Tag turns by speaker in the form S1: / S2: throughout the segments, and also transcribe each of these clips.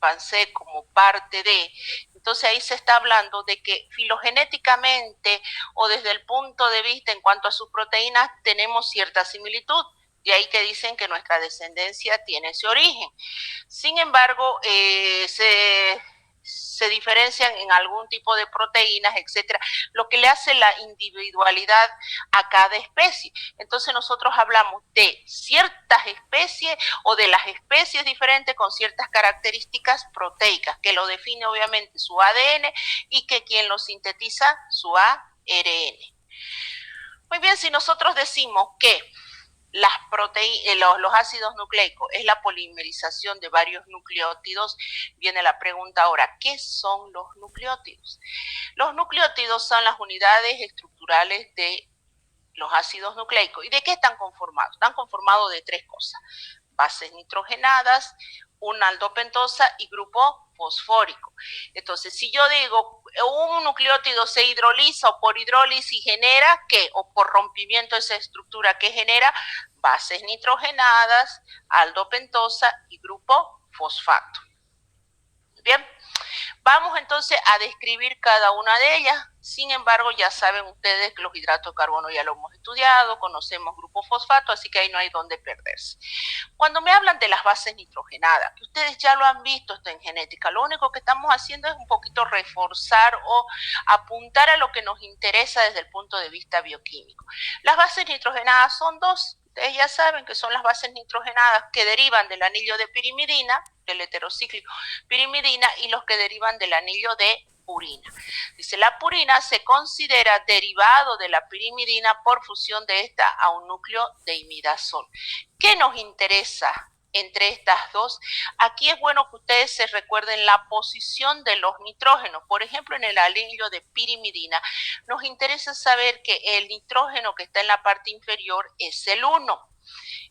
S1: chimpancé como parte de. Entonces ahí se está hablando de que filogenéticamente o desde el punto de vista en cuanto a sus proteínas tenemos cierta similitud. De ahí que dicen que nuestra descendencia tiene ese origen. Sin embargo, se diferencian en algún tipo de proteínas, etcétera, lo que le hace la individualidad a cada especie. Entonces nosotros hablamos de ciertas especies o de las especies diferentes con ciertas características proteicas, que lo define obviamente su ADN y que quien lo sintetiza su ARN. Muy bien, si nosotros decimos que los ácidos nucleicos es la polimerización de varios nucleótidos, viene la pregunta ahora, ¿qué son los nucleótidos? Los nucleótidos son las unidades estructurales de los ácidos nucleicos. ¿Y de qué están conformados? Están conformados de tres cosas: bases nitrogenadas, una aldopentosa y grupo fosfórico. Entonces, si yo digo un nucleótido se hidroliza o por hidrólisis genera, ¿qué? O por rompimiento de esa estructura, ¿qué genera? Bases nitrogenadas, aldopentosa y grupo fosfato. Bien, vamos entonces a describir cada una de ellas. Sin embargo, ya saben ustedes que los hidratos de carbono ya lo hemos estudiado, conocemos grupo fosfato, así que ahí no hay donde perderse. Cuando me hablan de las bases nitrogenadas, que ustedes ya lo han visto esto en genética, lo único que estamos haciendo es un poquito reforzar o apuntar a lo que nos interesa desde el punto de vista bioquímico. Las bases nitrogenadas son dos. Ustedes ya saben que son las bases nitrogenadas que derivan del anillo de pirimidina, del heterocíclico pirimidina, y los que derivan del anillo de purina. Dice, la purina se considera derivado de la pirimidina por fusión de esta a un núcleo de imidazol. ¿Qué nos interesa entre estas dos? Aquí es bueno que ustedes se recuerden la posición de los nitrógenos. Por ejemplo, en el anillo de pirimidina nos interesa saber que el nitrógeno que está en la parte inferior es el 1.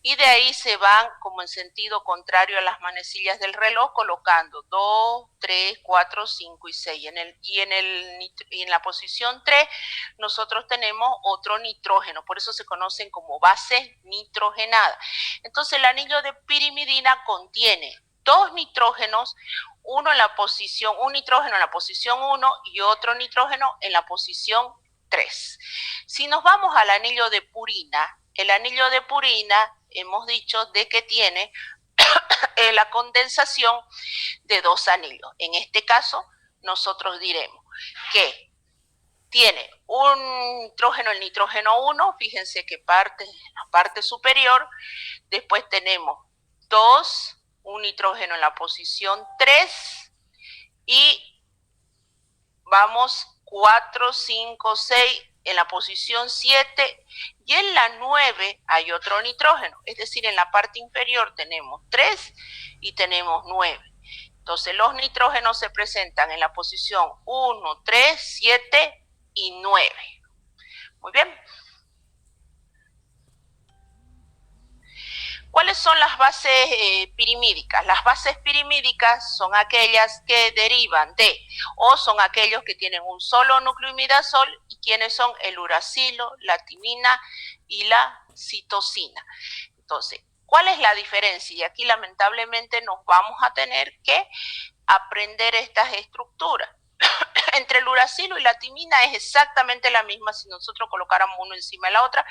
S1: Y de ahí se van como en sentido contrario a las manecillas del reloj, colocando 2, 3, 4, 5 y 6. Y en la posición 3 nosotros tenemos otro nitrógeno, por eso se conocen como bases nitrogenadas. Entonces el anillo de pirimidina contiene dos nitrógenos, un nitrógeno en la posición 1 y otro nitrógeno en la posición 3. Si nos vamos al anillo de purina, el anillo de purina hemos dicho de que tiene la condensación de dos anillos. En este caso, nosotros diremos que tiene un nitrógeno, el nitrógeno 1, fíjense que la parte superior, después tenemos un nitrógeno en la posición 3 y vamos 4, 5, 6 en la posición 7 y en la 9 hay otro nitrógeno, es decir, en la parte inferior tenemos 3 y tenemos 9. Entonces los nitrógenos se presentan en la posición 1, 3, 7 y 9. Muy bien. ¿Cuáles son las bases pirimídicas? Las bases pirimídicas son aquellas que derivan de, o son aquellos que tienen un solo núcleo imidazol, y quienes son el uracilo, la timina y la citosina. Entonces, ¿cuál es la diferencia? Y aquí lamentablemente nos vamos a tener que aprender estas estructuras. Entre el uracilo y la timina es exactamente la misma si nosotros colocáramos uno encima de la otra.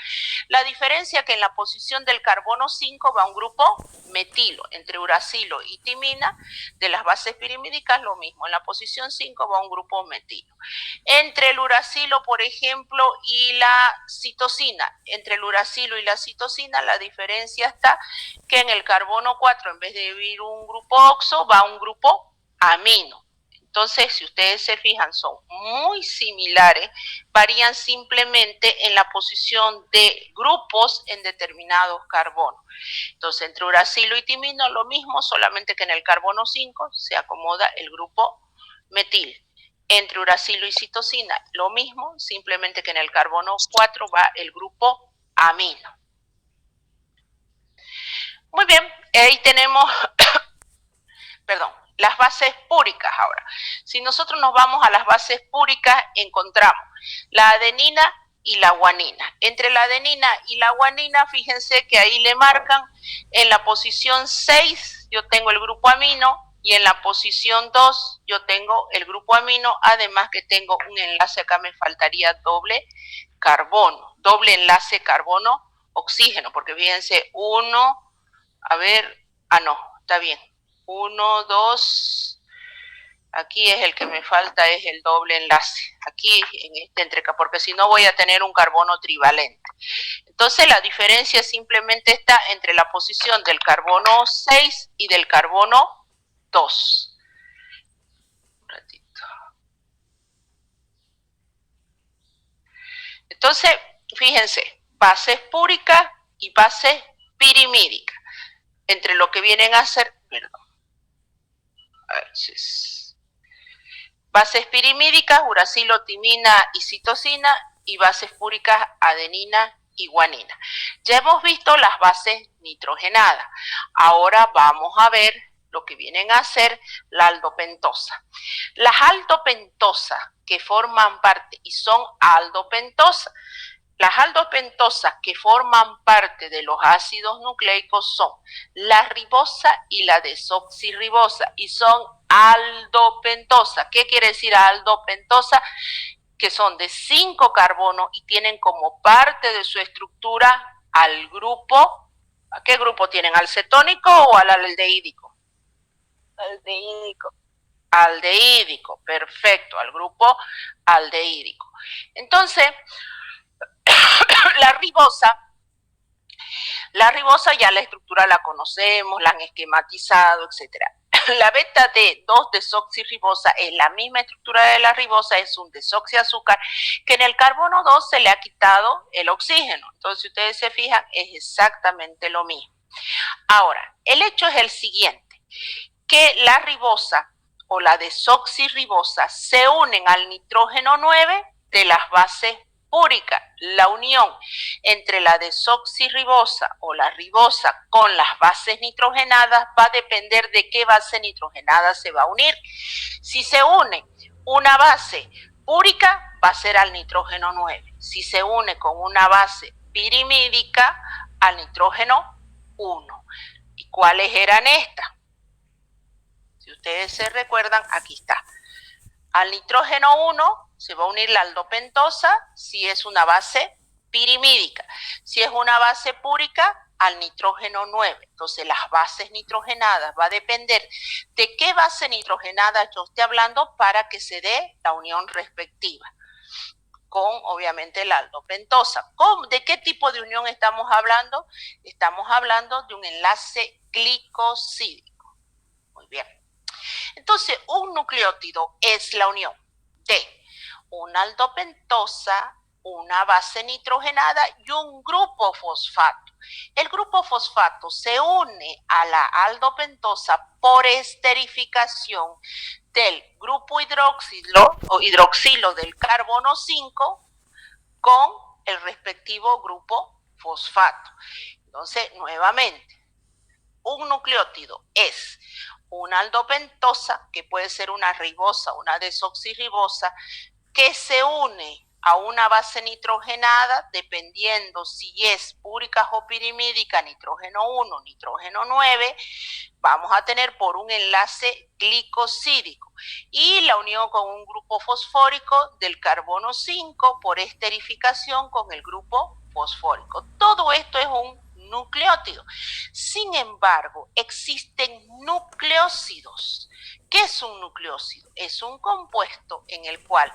S1: La diferencia es que en la posición del carbono 5 va un grupo metilo. Entre uracilo y timina de las bases pirimídicas lo mismo. En la posición 5 va un grupo metilo. Entre el uracilo, por ejemplo, y la citosina, entre el uracilo y la citosina la diferencia está que en el carbono 4 en vez de ir un grupo oxo va un grupo amino. Entonces, si ustedes se fijan, son muy similares, varían simplemente en la posición de grupos en determinados carbonos. Entonces, entre uracilo y timino lo mismo, solamente que en el carbono 5 se acomoda el grupo metil. Entre uracilo y citosina lo mismo, simplemente que en el carbono 4 va el grupo amino. Muy bien, ahí tenemos, perdón, las bases púricas ahora. Si nosotros nos vamos a las bases púricas, encontramos la adenina y la guanina. Entre la adenina y la guanina, fíjense que ahí le marcan en la posición 6, yo tengo el grupo amino, y en la posición 2 yo tengo el grupo amino, además que tengo un enlace, acá me faltaría doble carbono, doble enlace carbono-oxígeno, porque fíjense, uno, a ver, no, está bien, 1, 2, aquí es el que me falta, es el doble enlace, aquí en este entreca, porque si no voy a tener un carbono trivalente. Entonces la diferencia simplemente está entre la posición del carbono 6 y del carbono 2. Un ratito. Entonces, fíjense, bases púricas y bases pirimídicas. Entre lo que vienen a ser, perdón, a ver si es, bases pirimídicas, uracilo, timina y citosina, y bases púricas, adenina y guanina. Ya hemos visto las bases nitrogenadas. Ahora vamos a ver lo que vienen a ser la aldopentosa. Las aldopentosas que forman parte y son aldopentosas, las aldopentosas que forman parte de los ácidos nucleicos son la ribosa y la desoxirribosa y son aldopentosas. ¿Qué quiere decir aldopentosa? Que son de 5 carbonos y tienen como parte de su estructura al grupo, ¿a qué grupo tienen? ¿Al cetónico o al aldehídico?
S2: Aldehídico.
S1: Aldehídico, perfecto, al grupo aldehídico. Entonces, la ribosa ya la estructura la conocemos, la han esquematizado, etcétera. La beta D2-desoxirribosa es la misma estructura de la ribosa, es un desoxiazúcar que en el carbono 2 se le ha quitado el oxígeno. Entonces, si ustedes se fijan, es exactamente lo mismo. Ahora, el hecho es el siguiente, que la ribosa o la desoxirribosa se unen al nitrógeno 9 de las bases púricas. La unión entre la desoxirribosa o la ribosa con las bases nitrogenadas va a depender de qué base nitrogenada se va a unir. Si se une una base púrica, va a ser al nitrógeno 9. Si se une con una base pirimídica, al nitrógeno 1. ¿Y cuáles eran estas? Si ustedes se recuerdan, aquí está. Al nitrógeno 1 se va a unir la aldopentosa si es una base pirimídica. Si es una base púrica, al nitrógeno 9. Entonces, las bases nitrogenadas va a depender de qué base nitrogenada yo esté hablando para que se dé la unión respectiva con, obviamente, la aldopentosa. ¿De qué tipo de unión estamos hablando? Estamos hablando de un enlace glicosídico. Muy bien. Entonces, un nucleótido es la unión de una aldopentosa, una base nitrogenada y un grupo fosfato. El grupo fosfato se une a la aldopentosa por esterificación del grupo hidroxilo o hidroxilo del carbono 5 con el respectivo grupo fosfato. Entonces, nuevamente, un nucleótido es una aldopentosa, que puede ser una ribosa, una desoxirribosa, que se une a una base nitrogenada, dependiendo si es púrica o pirimídica, nitrógeno 1, nitrógeno 9, vamos a tener por un enlace glicosídico. Y la unión con un grupo fosfórico del carbono 5 por esterificación con el grupo fosfórico. Todo esto es un nucleótido. Sin embargo, existen nucleósidos. ¿Qué es un nucleósido? Es un compuesto en el cual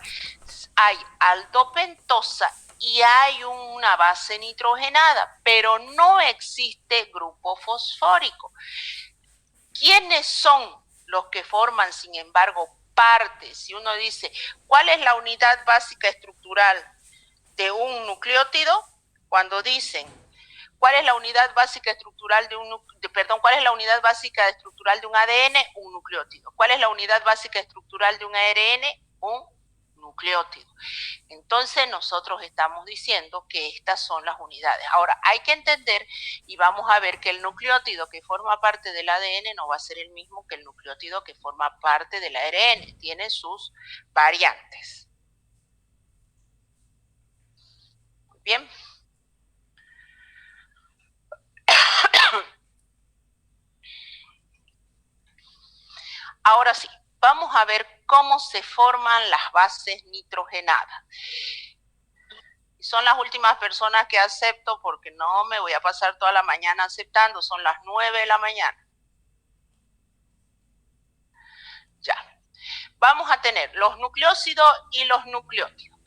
S1: hay aldopentosa y hay una base nitrogenada, pero no existe grupo fosfórico. ¿Quiénes son los que forman, sin embargo, parte? Si uno dice, ¿cuál es la unidad básica estructural de un nucleótido? Cuando dicen, ¿cuál es la unidad básica estructural de un cuál es la unidad básica estructural de un ADN? Un nucleótido. ¿Cuál es la unidad básica estructural de un ARN? Un nucleótido. Entonces nosotros estamos diciendo que estas son las unidades. Ahora, hay que entender y vamos a ver que el nucleótido que forma parte del ADN no va a ser el mismo que el nucleótido que forma parte del ARN. Tiene sus variantes. Muy bien. Ahora sí, vamos a ver cómo se forman las bases nitrogenadas. Son las últimas personas que acepto porque no me voy a pasar toda la mañana aceptando, son las 9 de la mañana. Ya. Vamos a tener los nucleósidos y los nucleótidos.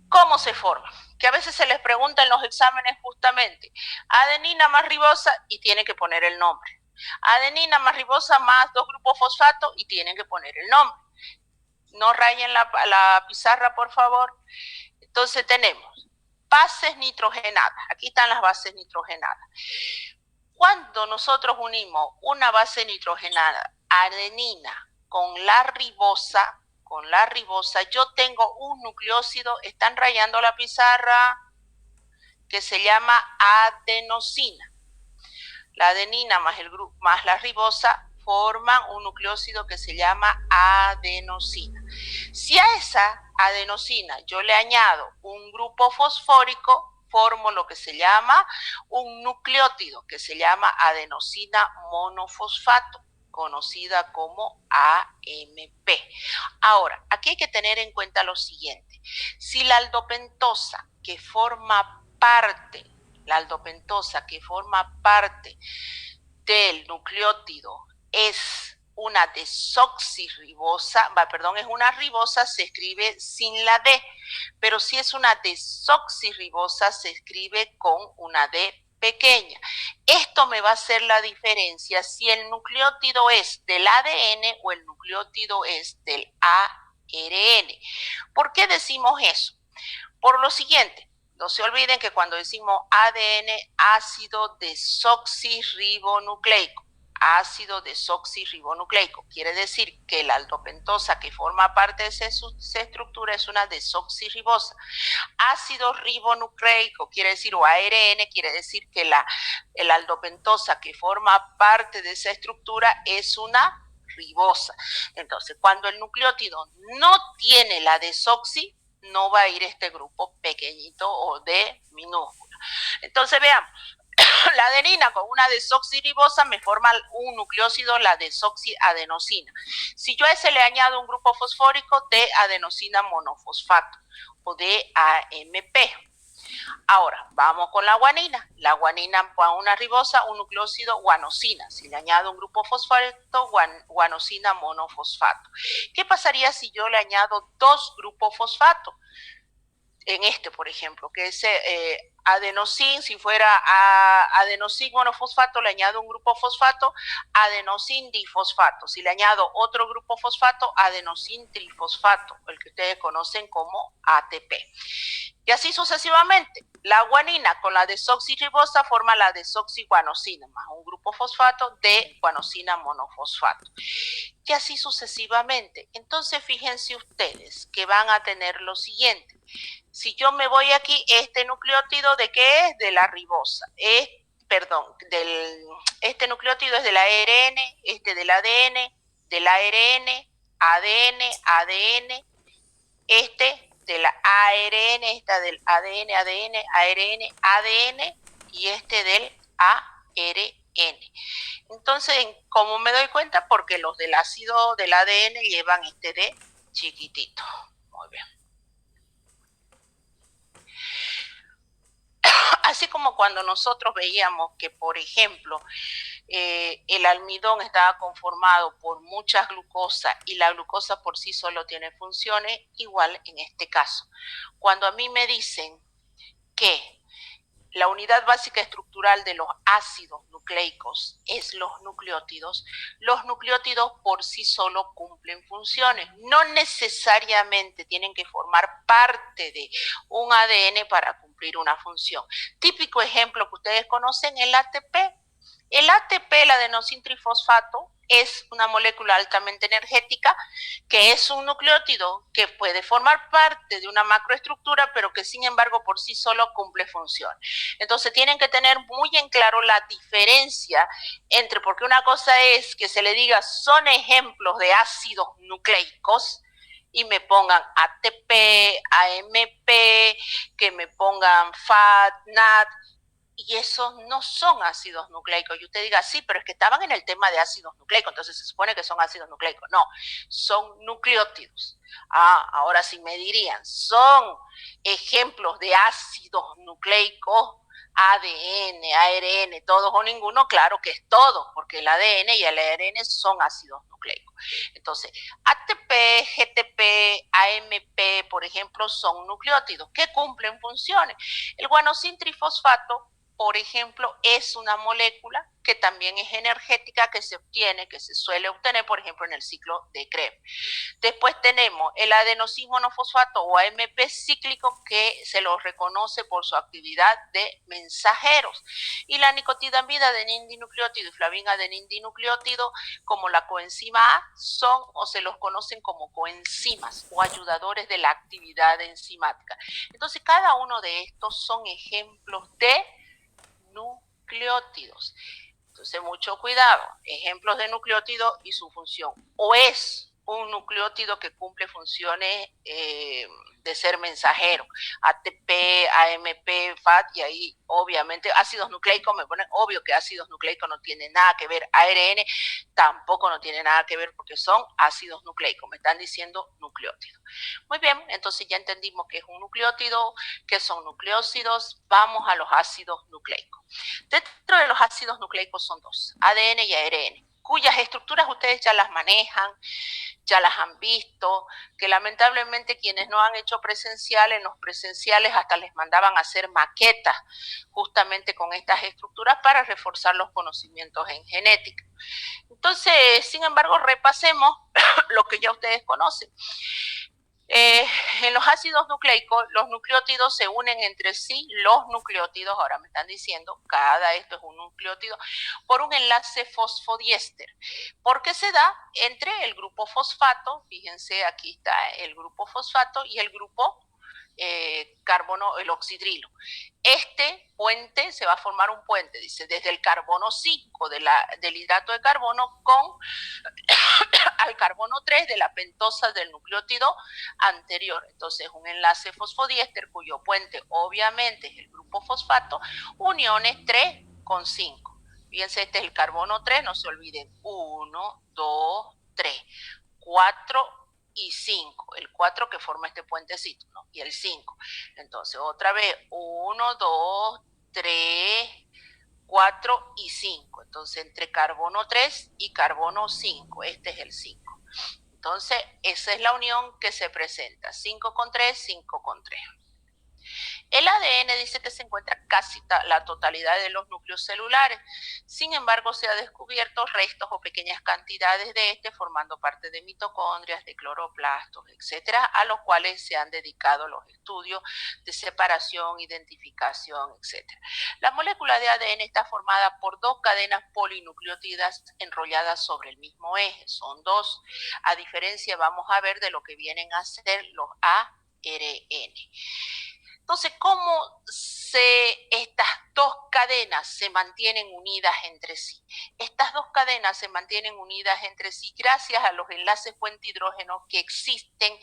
S1: ¿Cómo se forman? Que a veces se les pregunta en los exámenes justamente, adenina más ribosa y tienen que poner el nombre. Adenina más ribosa más 2 grupos fosfato y tienen que poner el nombre. No rayen la pizarra, por favor. Entonces tenemos bases nitrogenadas. Aquí están las bases nitrogenadas. Cuando nosotros unimos una base nitrogenada, adenina, con la ribosa, yo tengo un nucleósido, están rayando la pizarra, que se llama adenosina. La adenina más la ribosa forman un nucleósido que se llama adenosina. Si a esa adenosina yo le añado un grupo fosfórico, formo lo que se llama un nucleótido, que se llama adenosina monofosfato, conocida como AMP. Ahora, aquí hay que tener en cuenta lo siguiente. Si la aldopentosa que forma parte del nucleótido es una desoxirribosa, es una ribosa, se escribe sin la D, pero si es una desoxirribosa se escribe con una D pequeña. Esto me va a hacer la diferencia si el nucleótido es del ADN o el nucleótido es del ARN. ¿Por qué decimos eso? Por lo siguiente. No se olviden que cuando decimos ADN, ácido desoxirribonucleico, quiere decir que la aldopentosa que forma parte de esa estructura es una desoxirribosa. Ácido ribonucleico quiere decir, o ARN, quiere decir que la aldopentosa que forma parte de esa estructura es una ribosa. Entonces, cuando el nucleótido no tiene la desoxi, no va a ir este grupo pequeñito o D minúscula. Entonces veamos, la adenina con una desoxirribosa me forma un nucleósido, la desoxiadenosina. Si yo a ese le añado un grupo fosfórico, de adenosina monofosfato o de AMP. Ahora, vamos con la guanina. La guanina con una ribosa, un nucleósido guanosina. Si le añado un grupo fosfato, guanosina monofosfato. ¿Qué pasaría si yo le añado 2 grupos fosfato? En este, por ejemplo, que es adenosin, si fuera adenosin monofosfato, le añado un grupo fosfato, adenosin difosfato. Si le añado otro grupo fosfato, adenosin trifosfato, el que ustedes conocen como ATP. Y así sucesivamente. La guanina con la desoxirribosa forma la desoxiguanosina, más un grupo fosfato de guanosina monofosfato. Y así sucesivamente. Entonces, fíjense ustedes que van a tener lo siguiente. Si yo me voy aquí, este nucleótido, ¿de qué es? De la ribosa. Este nucleótido es del ARN, este del ADN, del ARN, ADN, este de la ARN, esta del ADN, y este del ARN. Entonces, ¿cómo me doy cuenta? Porque los del ácido del ADN llevan este D chiquitito. Muy bien. Así como cuando nosotros veíamos que, por ejemplo, el almidón estaba conformado por muchas glucosas y la glucosa por sí solo tiene funciones, igual en este caso. Cuando a mí me dicen que la unidad básica estructural de los ácidos nucleicos es los nucleótidos por sí solo cumplen funciones. No necesariamente tienen que formar parte de un ADN para cumplir una función. Típico ejemplo que ustedes conocen, el ATP. El ATP, el adenosintrifosfato, es una molécula altamente energética que es un nucleótido que puede formar parte de una macroestructura, pero que sin embargo por sí solo cumple funciones. Entonces tienen que tener muy en claro la diferencia entre, porque una cosa es que se le diga son ejemplos de ácidos nucleicos y me pongan ATP, AMP, que me pongan FAT, NAT, y esos no son ácidos nucleicos. Y usted diga, sí, pero es que estaban en el tema de ácidos nucleicos, entonces se supone que son ácidos nucleicos. No, son nucleótidos. Ahora sí me dirían, ¿son ejemplos de ácidos nucleicos? ADN, ARN, todos o ninguno, claro que es todo, porque el ADN y el ARN son ácidos nucleicos. Entonces, ATP, GTP, AMP, por ejemplo, son nucleótidos que cumplen funciones. El guanosin trifosfato, por ejemplo, es una molécula que también es energética, que se obtiene, que se suele obtener, por ejemplo, en el ciclo de Krebs. Después tenemos el adenosin monofosfato o AMP cíclico, que se lo reconoce por su actividad de mensajeros. Y la nicotinamida adenindinucleótido y flavina adenindinucleótido, como la coenzima A, son o se los conocen como coenzimas o ayudadores de la actividad enzimática. Entonces, cada uno de estos son ejemplos de nucleótidos. Entonces, mucho cuidado. Ejemplos de nucleótido y su función. O es un nucleótido que cumple funciones de ser mensajero, ATP, AMP, FAT, y ahí obviamente ácidos nucleicos, me ponen obvio que ácidos nucleicos no tienen nada que ver, ARN tampoco no tiene nada que ver porque son ácidos nucleicos, me están diciendo nucleótidos. Muy bien, entonces ya entendimos que es un nucleótido, que son nucleósidos, vamos a los ácidos nucleicos. Dentro de los ácidos nucleicos son dos, ADN y ARN, cuyas estructuras ustedes ya las manejan, ya las han visto, que lamentablemente quienes no han hecho presencial, en los presenciales hasta les mandaban a hacer maquetas justamente con estas estructuras para reforzar los conocimientos en genética. Entonces, sin embargo, repasemos lo que ya ustedes conocen. En los ácidos nucleicos, los nucleótidos se unen entre sí, los nucleótidos, ahora me están diciendo, cada esto es un nucleótido, por un enlace fosfodiéster. ¿Por qué se da? Entre el grupo fosfato, fíjense, aquí está el grupo fosfato y el grupo carbono, el oxidrilo. Este puente, se va a formar un puente, dice, desde el carbono 5 del hidrato de carbono con al carbono 3 de la pentosa del nucleótido anterior. Entonces, un enlace fosfodiéster cuyo puente obviamente es el grupo fosfato, uniones 3 con 5. Fíjense, este es el carbono 3, no se olviden, 1, 2, 3, 4 y 5, el 4 que forma este puentecito, ¿no? Y el 5. Entonces, otra vez, 1, 2, 3, 4 y 5. Entonces, entre carbono 3 y carbono 5, este es el 5. Entonces, esa es la unión que se presenta, 5 con 3, 5 con 3. El ADN dice que se encuentra casi la totalidad de los núcleos celulares. Sin embargo, se han descubierto restos o pequeñas cantidades de este formando parte de mitocondrias, de cloroplastos, etcétera, a los cuales se han dedicado los estudios de separación, identificación, etcétera. La molécula de ADN está formada por dos cadenas polinucleótidas enrolladas sobre el mismo eje. Son dos, a diferencia, vamos a ver, de lo que vienen a ser los ARN. Entonces, ¿cómo estas dos cadenas se mantienen unidas entre sí? Estas dos cadenas se mantienen unidas entre sí gracias a los enlaces puente hidrógenos que existen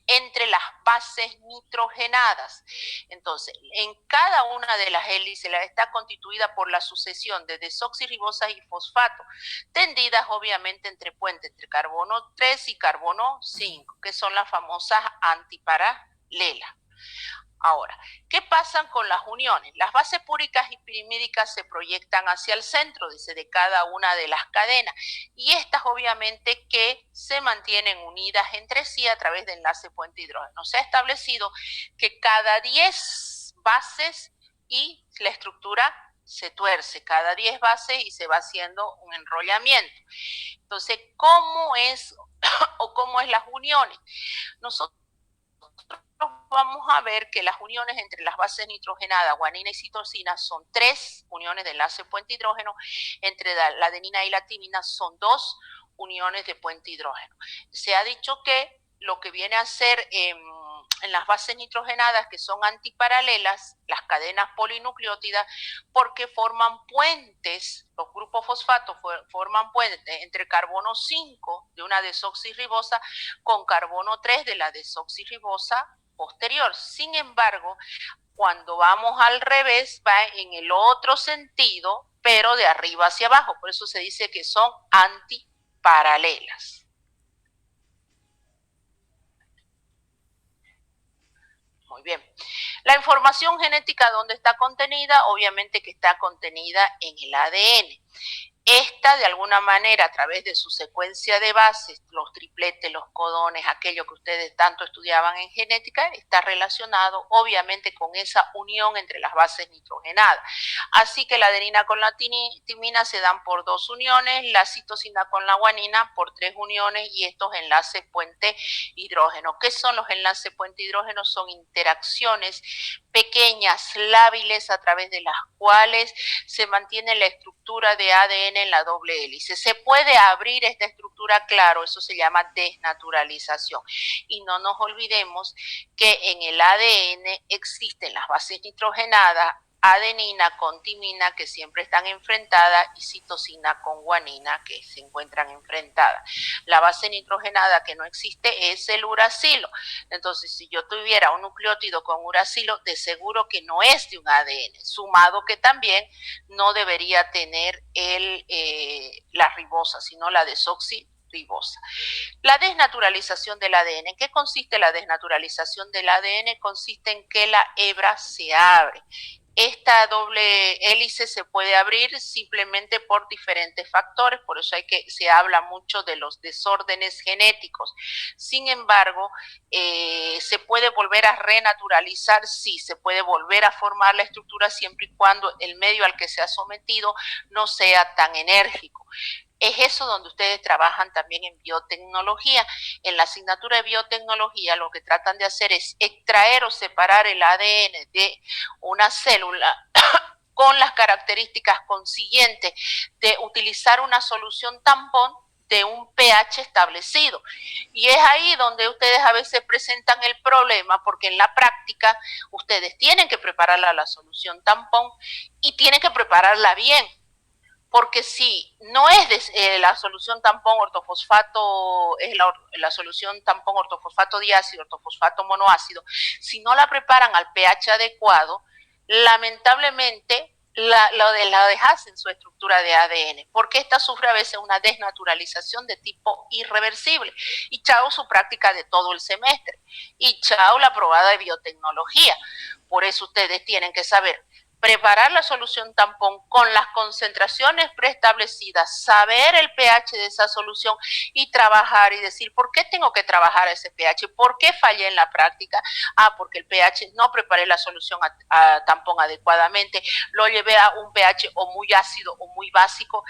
S1: entre las bases nitrogenadas. Entonces, en cada una de las hélices está constituida por la sucesión de desoxirribosas y fosfato, tendidas obviamente entre puentes, entre carbono 3 y carbono 5, que son las famosas antiparalelas. Ahora, ¿qué pasa con las uniones? Las bases púricas y pirimídicas se proyectan hacia el centro, dice, de cada una de las cadenas, y estas obviamente que se mantienen unidas entre sí a través de enlace puente hidrógeno. Se ha establecido que cada 10 bases y la estructura se tuerce, cada 10 bases y se va haciendo un enrollamiento. Entonces, ¿cómo es o cómo es las uniones? Nosotros vamos a ver que las uniones entre las bases nitrogenadas, guanina y citosina, son 3 uniones de enlace puente hidrógeno, entre la adenina y la timina son 2 uniones de puente hidrógeno. Se ha dicho que lo que viene a ser en las bases nitrogenadas, que son antiparalelas, las cadenas polinucleótidas, porque forman puentes, los grupos fosfatos forman puentes entre carbono 5 de una desoxirribosa con carbono 3 de la desoxirribosa posterior. Sin embargo, Cuando vamos al revés, va en el otro sentido, pero de arriba hacia abajo. Por eso se dice que son antiparalelas. Muy bien. La información genética, ¿dónde está contenida? Obviamente que está contenida en el ADN. Esta, de alguna manera, a través de su secuencia de bases, los tripletes, los codones, aquello que ustedes tanto estudiaban en genética, está relacionado, obviamente, con esa unión entre las bases nitrogenadas. Así que la adenina con la timina se dan por 2 uniones, la citosina con la guanina por 3 uniones y estos enlaces puente hidrógeno. ¿Qué son los enlaces puente hidrógeno? Son interacciones pequeñas, lábiles, a través de las cuales se mantiene la estructura de ADN en la doble hélice. Se puede abrir esta estructura, claro, eso se llama desnaturalización. Y no nos olvidemos que en el ADN existen las bases nitrogenadas, adenina con timina, que siempre están enfrentadas, y citosina con guanina, que se encuentran enfrentadas. La base nitrogenada que no existe es el uracilo. Entonces, si yo tuviera un nucleótido con uracilo, de seguro que no es de un ADN, sumado que también no debería tener la ribosa, sino la desoxirribosa. La desnaturalización del ADN. ¿En qué consiste la desnaturalización del ADN? Consiste en que la hebra se abre. Esta doble hélice se puede abrir simplemente por diferentes factores, por eso se habla mucho de los desórdenes genéticos. Sin embargo, se puede volver a renaturalizar, sí, se puede volver a formar la estructura siempre y cuando el medio al que se ha sometido no sea tan enérgico. Es eso donde ustedes trabajan también en biotecnología. En la asignatura de biotecnología lo que tratan de hacer es extraer o separar el ADN de una célula con las características consiguientes de utilizar una solución tampón de un pH establecido. Y es ahí donde ustedes a veces presentan el problema, porque en la práctica ustedes tienen que preparar la solución tampón y tienen que prepararla bien. Porque si no es la solución tampón ortofosfato, es la solución tampón ortofosfato diácido, ortofosfato monoácido, si no la preparan al pH adecuado, lamentablemente la dejas en su estructura de ADN, porque esta sufre a veces una desnaturalización de tipo irreversible. Y chao su práctica de todo el semestre. Y chao la aprobada de biotecnología. Por eso ustedes tienen que saber preparar la solución tampón con las concentraciones preestablecidas, saber el pH de esa solución y trabajar y decir, ¿por qué tengo que trabajar ese pH? ¿Por qué fallé en la práctica? Porque el pH no preparé la solución a tampón adecuadamente, lo llevé a un pH o muy ácido o muy básico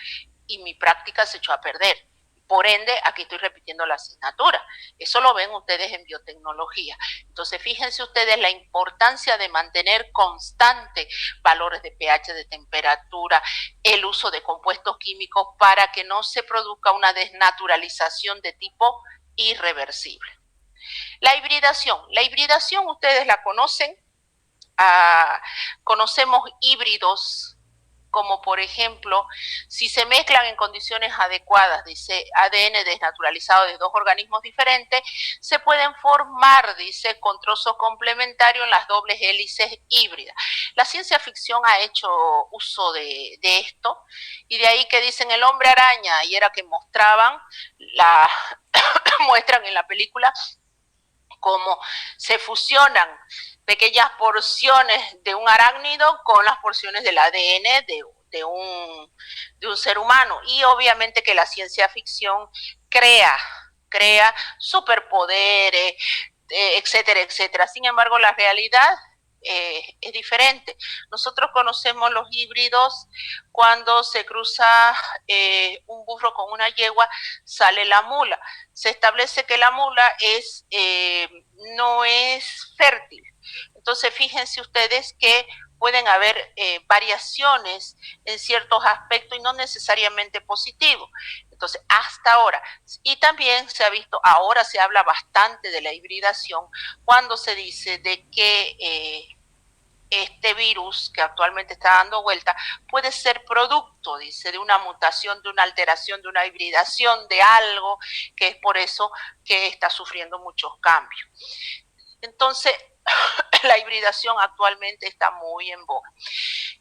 S1: y mi práctica se echó a perder. Por ende, aquí estoy repitiendo la asignatura. Eso lo ven ustedes en biotecnología. Entonces, fíjense ustedes la importancia de mantener constante valores de pH, de temperatura, el uso de compuestos químicos para que no se produzca una desnaturalización de tipo irreversible. La hibridación ustedes la conocen. Conocemos híbridos como por ejemplo, si se mezclan en condiciones adecuadas, dice ADN desnaturalizado de 2 organismos diferentes, se pueden formar, dice, con trozos complementarios en las dobles hélices híbridas. La ciencia ficción ha hecho uso de esto, y de ahí que dicen el hombre araña, y era que mostraban, muestran en la película cómo se fusionan pequeñas porciones de un arácnido con las porciones del ADN de un ser humano. Y obviamente que la ciencia ficción crea superpoderes, etcétera, etcétera. Sin embargo, la realidad es diferente. Nosotros conocemos los híbridos cuando se cruza un burro con una yegua, sale la mula. Se establece que la mula no es fértil. Entonces, fíjense ustedes que pueden haber variaciones en ciertos aspectos y no necesariamente positivos. Entonces, hasta ahora, y también se ha visto, ahora se habla bastante de la hibridación cuando se dice de que este virus que actualmente está dando vuelta puede ser producto, dice, de una mutación, de una alteración, de una hibridación, de algo, que es por eso que está sufriendo muchos cambios. Entonces, la hibridación actualmente está muy en boga.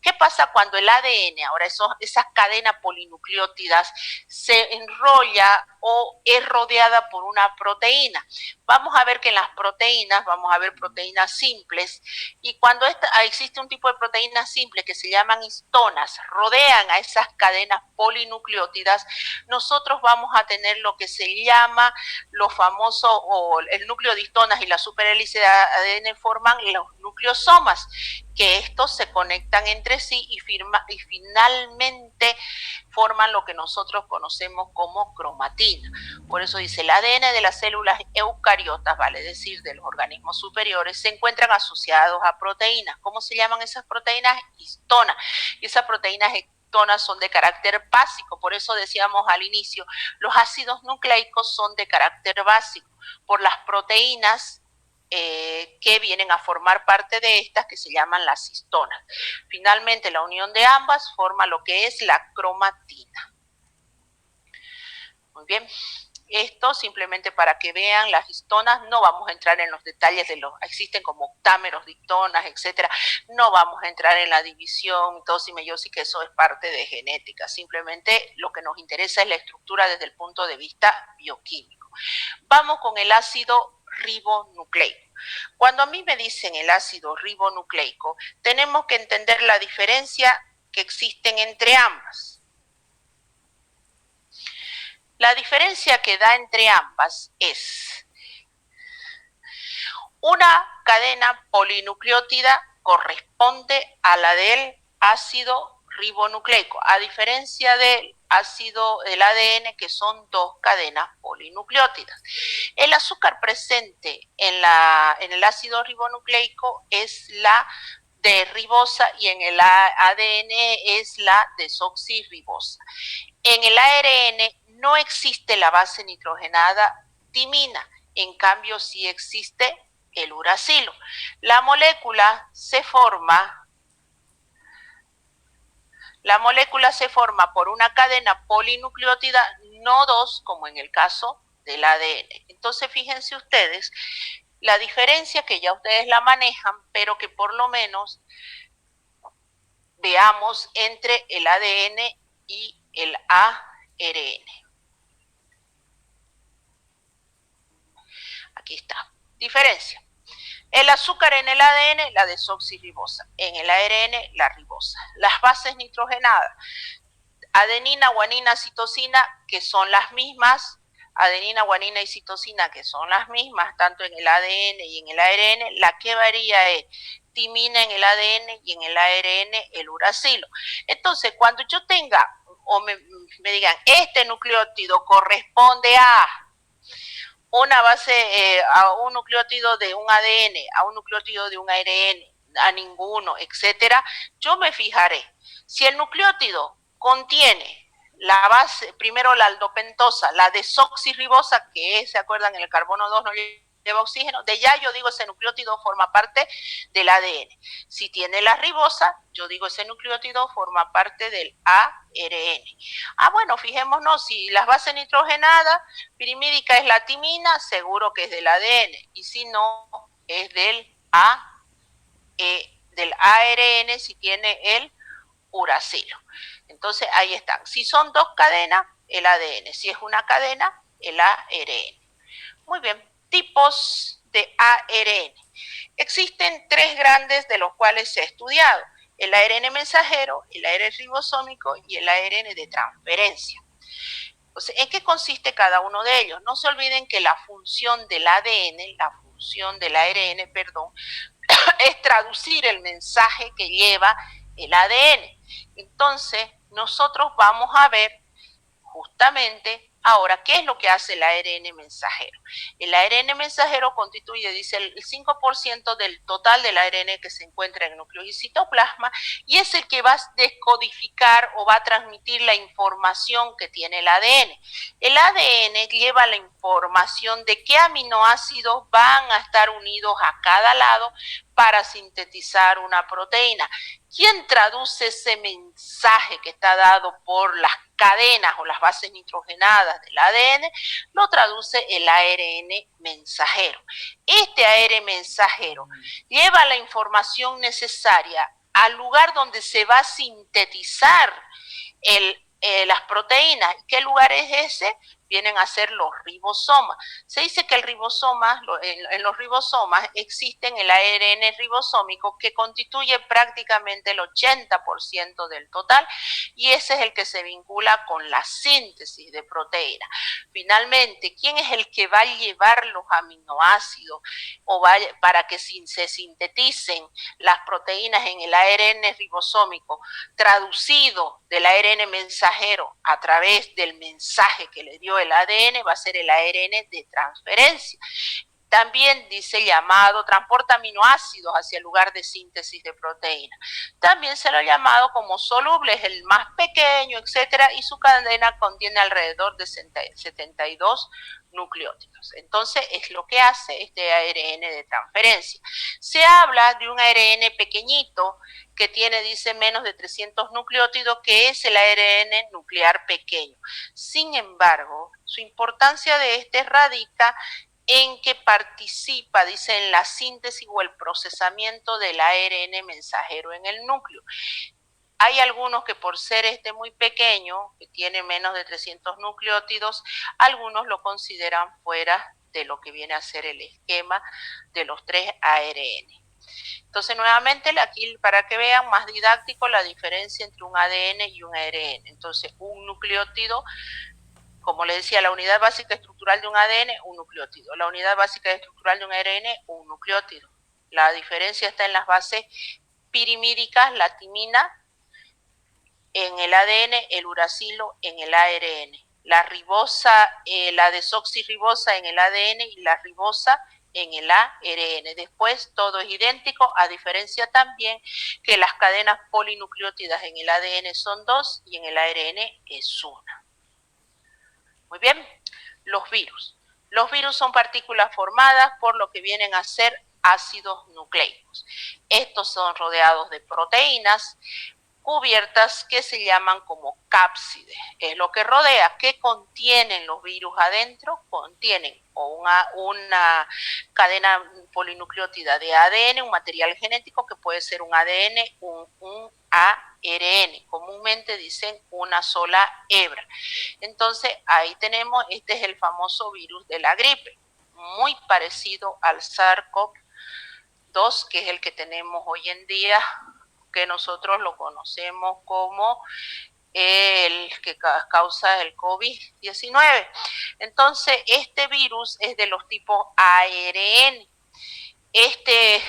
S1: ¿Qué pasa cuando el ADN, ahora esas cadenas polinucleótidas, se enrolla o es rodeada por una proteína? Vamos a ver que en las proteínas, vamos a ver proteínas simples, y cuando existe un tipo de proteínas simples que se llaman histonas, rodean a esas cadenas polinucleótidas, nosotros vamos a tener lo que se llama los famosos, o el núcleo de histonas y la superhélice de ADN forman los nucleosomas, que estos se conectan entre sí y finalmente forman lo que nosotros conocemos como cromatina. Por eso dice, el ADN de las células eucariotas, vale decir, de los organismos superiores, se encuentran asociados a proteínas. ¿Cómo se llaman esas proteínas? Histonas. Y esas proteínas son de carácter básico, por eso decíamos al inicio, los ácidos nucleicos son de carácter básico, por las proteínas que vienen a formar parte de estas, que se llaman las histonas. Finalmente, la unión de ambas forma lo que es la cromatina. Muy bien. Esto simplemente para que vean las histonas, no vamos a entrar en los detalles de existen como octámeros de histonas, etcétera. No vamos a entrar en la división, mitosis, meiosis, que eso es parte de genética. Simplemente lo que nos interesa es la estructura desde el punto de vista bioquímico. Vamos con el ácido ribonucleico. Cuando a mí me dicen el ácido ribonucleico, tenemos que entender la diferencia que existen entre ambas. La diferencia que da entre ambas es una cadena polinucleótida corresponde a la del ácido ribonucleico, a diferencia del ADN, que son dos cadenas polinucleótidas. El azúcar presente en el ácido ribonucleico es la D-ribosa y en el ADN es la desoxirribosa. En el ARN no existe la base nitrogenada timina, en cambio sí existe el uracilo. La molécula se forma por una cadena polinucleótida, no dos, como en el caso del ADN. Entonces, fíjense ustedes la diferencia, que ya ustedes la manejan, pero que por lo menos veamos entre el ADN y el ARN. Aquí está. Diferencia. El azúcar en el ADN, la desoxirribosa. En el ARN, la ribosa. Las bases nitrogenadas. Adenina, guanina, citosina, que son las mismas. Adenina, guanina y citosina, que son las mismas, tanto en el ADN y en el ARN. La que varía es timina en el ADN y en el ARN el uracilo. Entonces, cuando yo tenga, o me digan, este nucleótido corresponde a una base, a un nucleótido de un ADN, a un nucleótido de un ARN, a ninguno, etcétera, yo me fijaré. Si el nucleótido contiene la base, primero la aldopentosa, la desoxirribosa, que es, ¿se acuerdan? En el carbono 2 no lleva oxígeno, de ya yo digo ese nucleótido forma parte del ADN. Si tiene la ribosa, yo digo ese nucleótido forma parte del ARN. Bueno, fijémonos, si las bases nitrogenadas, pirimídica es la timina, seguro que es del ADN, y si no, es del ARN, si tiene el uracilo. Entonces, ahí están. Si son dos cadenas, el ADN. Si es una cadena, el ARN. Muy bien. Tipos de ARN. Existen tres grandes de los cuales se ha estudiado: el ARN mensajero, el ARN ribosómico y el ARN de transferencia. Entonces, ¿en qué consiste cada uno de ellos? No se olviden que la función del ADN, la función del ARN, perdón, es traducir el mensaje que lleva el ADN. Entonces, nosotros vamos a ver justamente ahora qué es lo que hace el ARN mensajero. El ARN mensajero constituye, dice, el 5% del total del ARN que se encuentra en el núcleo y citoplasma, y es el que va a descodificar o va a transmitir la información que tiene el ADN. El ADN lleva la información de qué aminoácidos van a estar unidos a cada lado para sintetizar una proteína. ¿Quién traduce ese mensaje que está dado por las cadenas o las bases nitrogenadas del ADN? Lo traduce el ARN mensajero. Este ARN mensajero lleva la información necesaria al lugar donde se va a sintetizar las proteínas. ¿Qué lugar es ese? Vienen a ser los ribosomas. Se dice que el ribosoma, en los ribosomas existen el ARN ribosómico que constituye prácticamente el 80% del total y ese es el que se vincula con la síntesis de proteínas. Finalmente, ¿quién es el que va a llevar los aminoácidos para que se sinteticen las proteínas en el ARN ribosómico traducido del ARN mensajero a través del mensaje que le dio el ADN? Va a ser el ARN de transferencia. También dice llamado, transporta aminoácidos hacia el lugar de síntesis de proteína. También se lo ha llamado como soluble, es el más pequeño, etcétera, y su cadena contiene alrededor de 72 nucleótidos. Entonces es lo que hace este ARN de transferencia. Se habla de un ARN pequeñito que tiene, dice, menos de 300 nucleótidos, que es el ARN nuclear pequeño. Sin embargo, su importancia de este radica en que participa, dice, en la síntesis o el procesamiento del ARN mensajero en el núcleo. Hay algunos que por ser muy pequeño, que tiene menos de 300 nucleótidos, algunos lo consideran fuera de lo que viene a ser el esquema de los 3 ARN. Entonces, nuevamente, aquí para que vean más didáctico la diferencia entre un ADN y un ARN. Entonces, un nucleótido, como les decía, la unidad básica estructural de un ADN, un nucleótido. La unidad básica estructural de un ARN, un nucleótido. La diferencia está en las bases pirimídicas, la timina en el ADN, el uracilo en el ARN. La ribosa, la desoxirribosa en el ADN y la ribosa en el ARN. Después todo es idéntico, a diferencia también que las cadenas polinucleótidas en el ADN son 2 y en el ARN es 1. Muy bien, los virus. Los virus son partículas formadas por lo que vienen a ser ácidos nucleicos. Estos son rodeados de proteínas cubiertas que se llaman como cápsides. Es lo que rodea. ¿Qué contienen los virus adentro? Contienen una cadena polinucleótida de ADN, un material genético que puede ser un ADN, un ARN. Comúnmente dicen una sola hebra. Entonces, ahí tenemos, este es el famoso virus de la gripe, muy parecido al SARS-CoV-2, que es el que tenemos hoy en día, que nosotros lo conocemos como el que causa el COVID-19. Entonces, este virus es de los tipos ARN. Este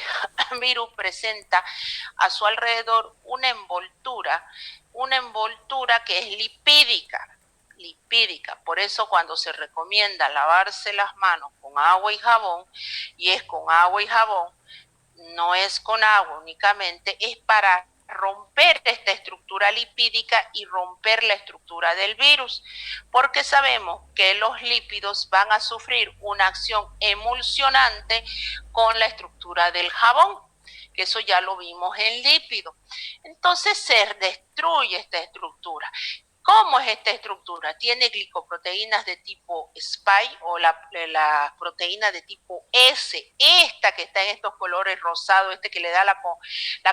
S1: virus presenta a su alrededor una envoltura que es lipídica. Por eso cuando se recomienda lavarse las manos con agua y jabón, y es con agua y jabón, no es con agua únicamente, es para romper esta estructura lipídica y romper la estructura del virus, porque sabemos que los lípidos van a sufrir una acción emulsionante con la estructura del jabón, que eso ya lo vimos en lípido. Entonces se destruye esta estructura. ¿Cómo es esta estructura? Tiene glicoproteínas de tipo spike o la proteína de tipo S. Esta que está en estos colores rosados, que le da la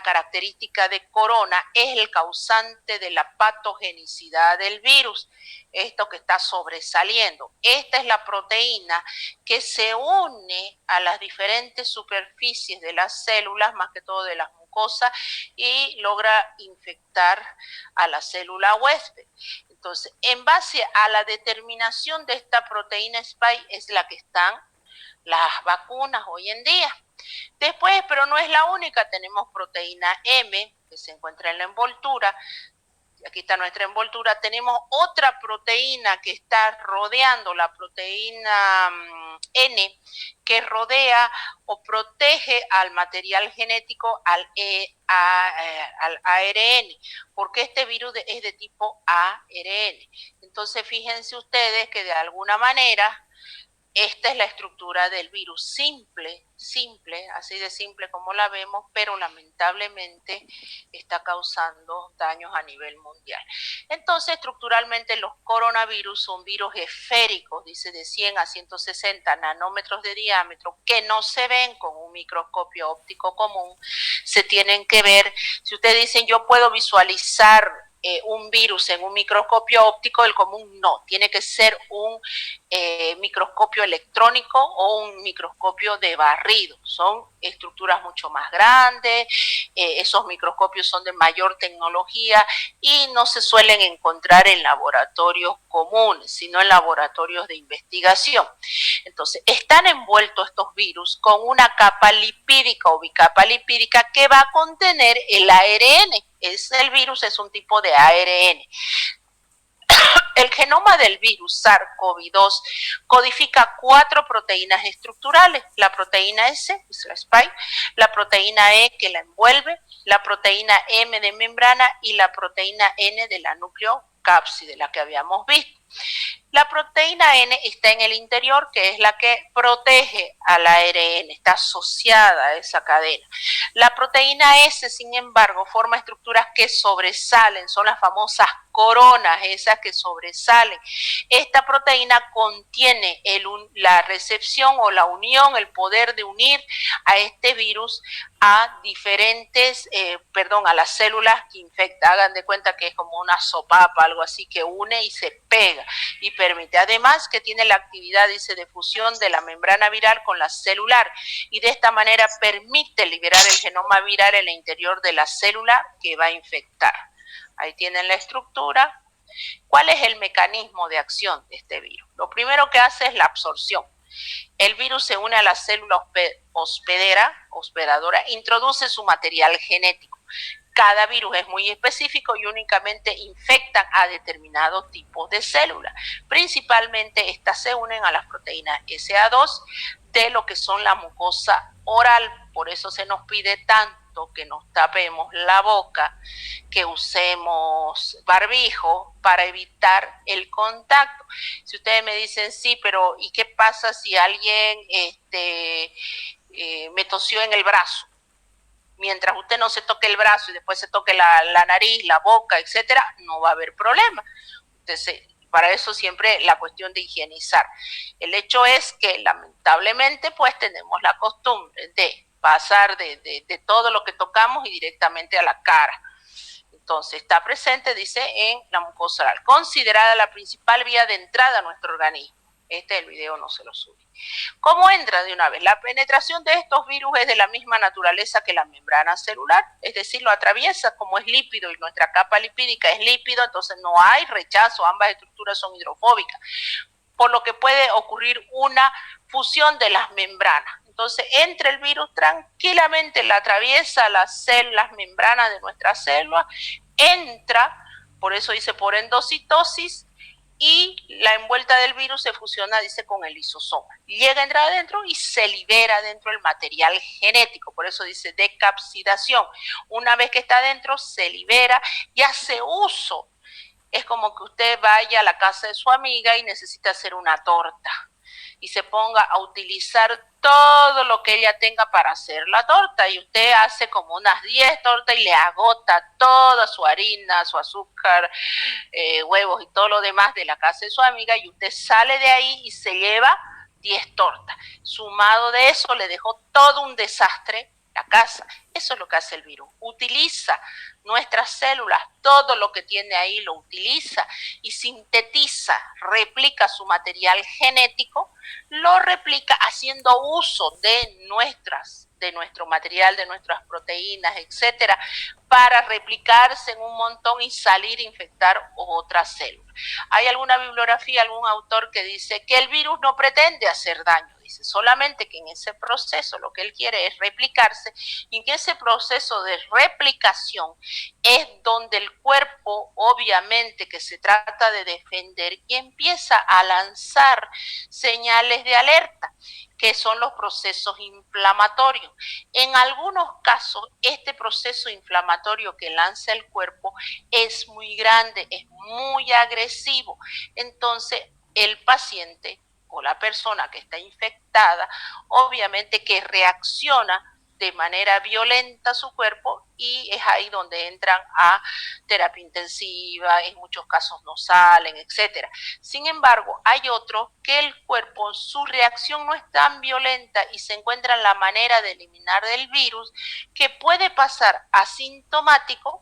S1: característica de corona, es el causante de la patogenicidad del virus. Esto que está sobresaliendo. Esta es la proteína que se une a las diferentes superficies de las células, más que todo de las mucosas, y logra infectar a la célula huésped. Entonces, en base a la determinación de esta proteína spike es la que están las vacunas hoy en día. Después, pero no es la única, tenemos proteína M, que se encuentra en la envoltura. Aquí está nuestra envoltura. Tenemos otra proteína que está rodeando, la proteína N, que rodea o protege al material genético, al ARN, porque este virus es de tipo ARN. Entonces, fíjense ustedes que de alguna manera esta es la estructura del virus, simple, así de simple como la vemos, pero lamentablemente está causando daños a nivel mundial. Entonces, estructuralmente los coronavirus son virus esféricos, dice de 100 a 160 nanómetros de diámetro, que no se ven con un microscopio óptico común, se tienen que ver. Si ustedes dicen yo puedo visualizar un virus en un microscopio óptico, el común no, tiene que ser un microscopio electrónico o un microscopio de barrido. Son estructuras mucho más grandes, esos microscopios son de mayor tecnología y no se suelen encontrar en laboratorios comunes, sino en laboratorios de investigación. Entonces, están envueltos estos virus con una capa lipídica o bicapa lipídica que va a contener el ARN. El virus es un tipo de ARN. El genoma del virus SARS-CoV-2 codifica 4 proteínas estructurales: la proteína S, es la spike, la proteína E que la envuelve, la proteína M de membrana y la proteína N de la nucleocápside, la que habíamos visto. La proteína N está en el interior, que es la que protege al ARN, está asociada a esa cadena. La proteína S, sin embargo, forma estructuras que sobresalen, son las famosas coronas, esas que sobresalen. Esta proteína contiene la recepción o la unión, el poder de unir a este virus a diferentes, a las células que infecta. Hagan de cuenta que es como una sopapa, algo así, que une y se pega y permite. Además que tiene la actividad, dice, de fusión de la membrana viral con la celular, y de esta manera permite liberar el genoma viral en el interior de la célula que va a infectar. Ahí tienen la estructura. ¿Cuál es el mecanismo de acción de este virus? Lo primero que hace es la absorción. El virus se une a la célula hospedadora, introduce su material genético. Cada virus es muy específico y únicamente infectan a determinados tipos de células. Principalmente estas se unen a las proteínas SA2 de lo que son la mucosa oral. Por eso se nos pide tanto que nos tapemos la boca, que usemos barbijo para evitar el contacto. Si ustedes me dicen, sí, pero ¿y qué pasa si alguien me tosió en el brazo? Mientras usted no se toque el brazo y después se toque la nariz, la boca, etcétera, no va a haber problema. Entonces, para eso siempre la cuestión de higienizar. El hecho es que lamentablemente pues tenemos la costumbre de pasar de todo lo que tocamos y directamente a la cara. Entonces, está presente, dice, en la mucosa oral, considerada la principal vía de entrada a nuestro organismo. El video no se lo sube. ¿Cómo entra de una vez? La penetración de estos virus es de la misma naturaleza que la membrana celular, es decir, lo atraviesa, como es lípido y nuestra capa lipídica es lípido, entonces no hay rechazo, ambas estructuras son hidrofóbicas, por lo que puede ocurrir una fusión de las membranas. Entonces entra el virus tranquilamente, la atraviesa las membranas de nuestra célula, entra, por eso dice por endocitosis, y la envuelta del virus se fusiona, dice, con el lisosoma. Llega a entrar adentro y se libera dentro el material genético, por eso dice decapsidación. Una vez que está adentro, se libera y hace uso. Es como que usted vaya a la casa de su amiga y necesita hacer una torta y se ponga a utilizar todo lo que ella tenga para hacer la torta, y usted hace como unas 10 tortas y le agota toda su harina, su azúcar, huevos y todo lo demás de la casa de su amiga, y usted sale de ahí y se lleva 10 tortas. Sumado de eso, le dejó todo un desastre la casa. Eso es lo que hace el virus. Utiliza nuestras células, todo lo que tiene ahí lo utiliza y sintetiza, replica su material genético, lo replica haciendo uso de nuestro material, de nuestras proteínas, etcétera, para replicarse en un montón y salir a infectar otras células. Hay alguna bibliografía, algún autor que dice que el virus no pretende hacer daño, dice solamente que en ese proceso lo que él quiere es replicarse, y en ese proceso de replicación es donde el cuerpo, obviamente que se trata de defender, y empieza a lanzar señales de alerta, que son los procesos inflamatorios. En algunos casos, este proceso inflamatorio que lanza el cuerpo es muy grande, es muy agresivo. Entonces, el paciente o la persona que está infectada, obviamente que reacciona de manera violenta a su cuerpo y es ahí donde entran a terapia intensiva, en muchos casos no salen, etcétera. Sin embargo, hay otros que el cuerpo, su reacción no es tan violenta y se encuentra la manera de eliminar el virus que puede pasar asintomático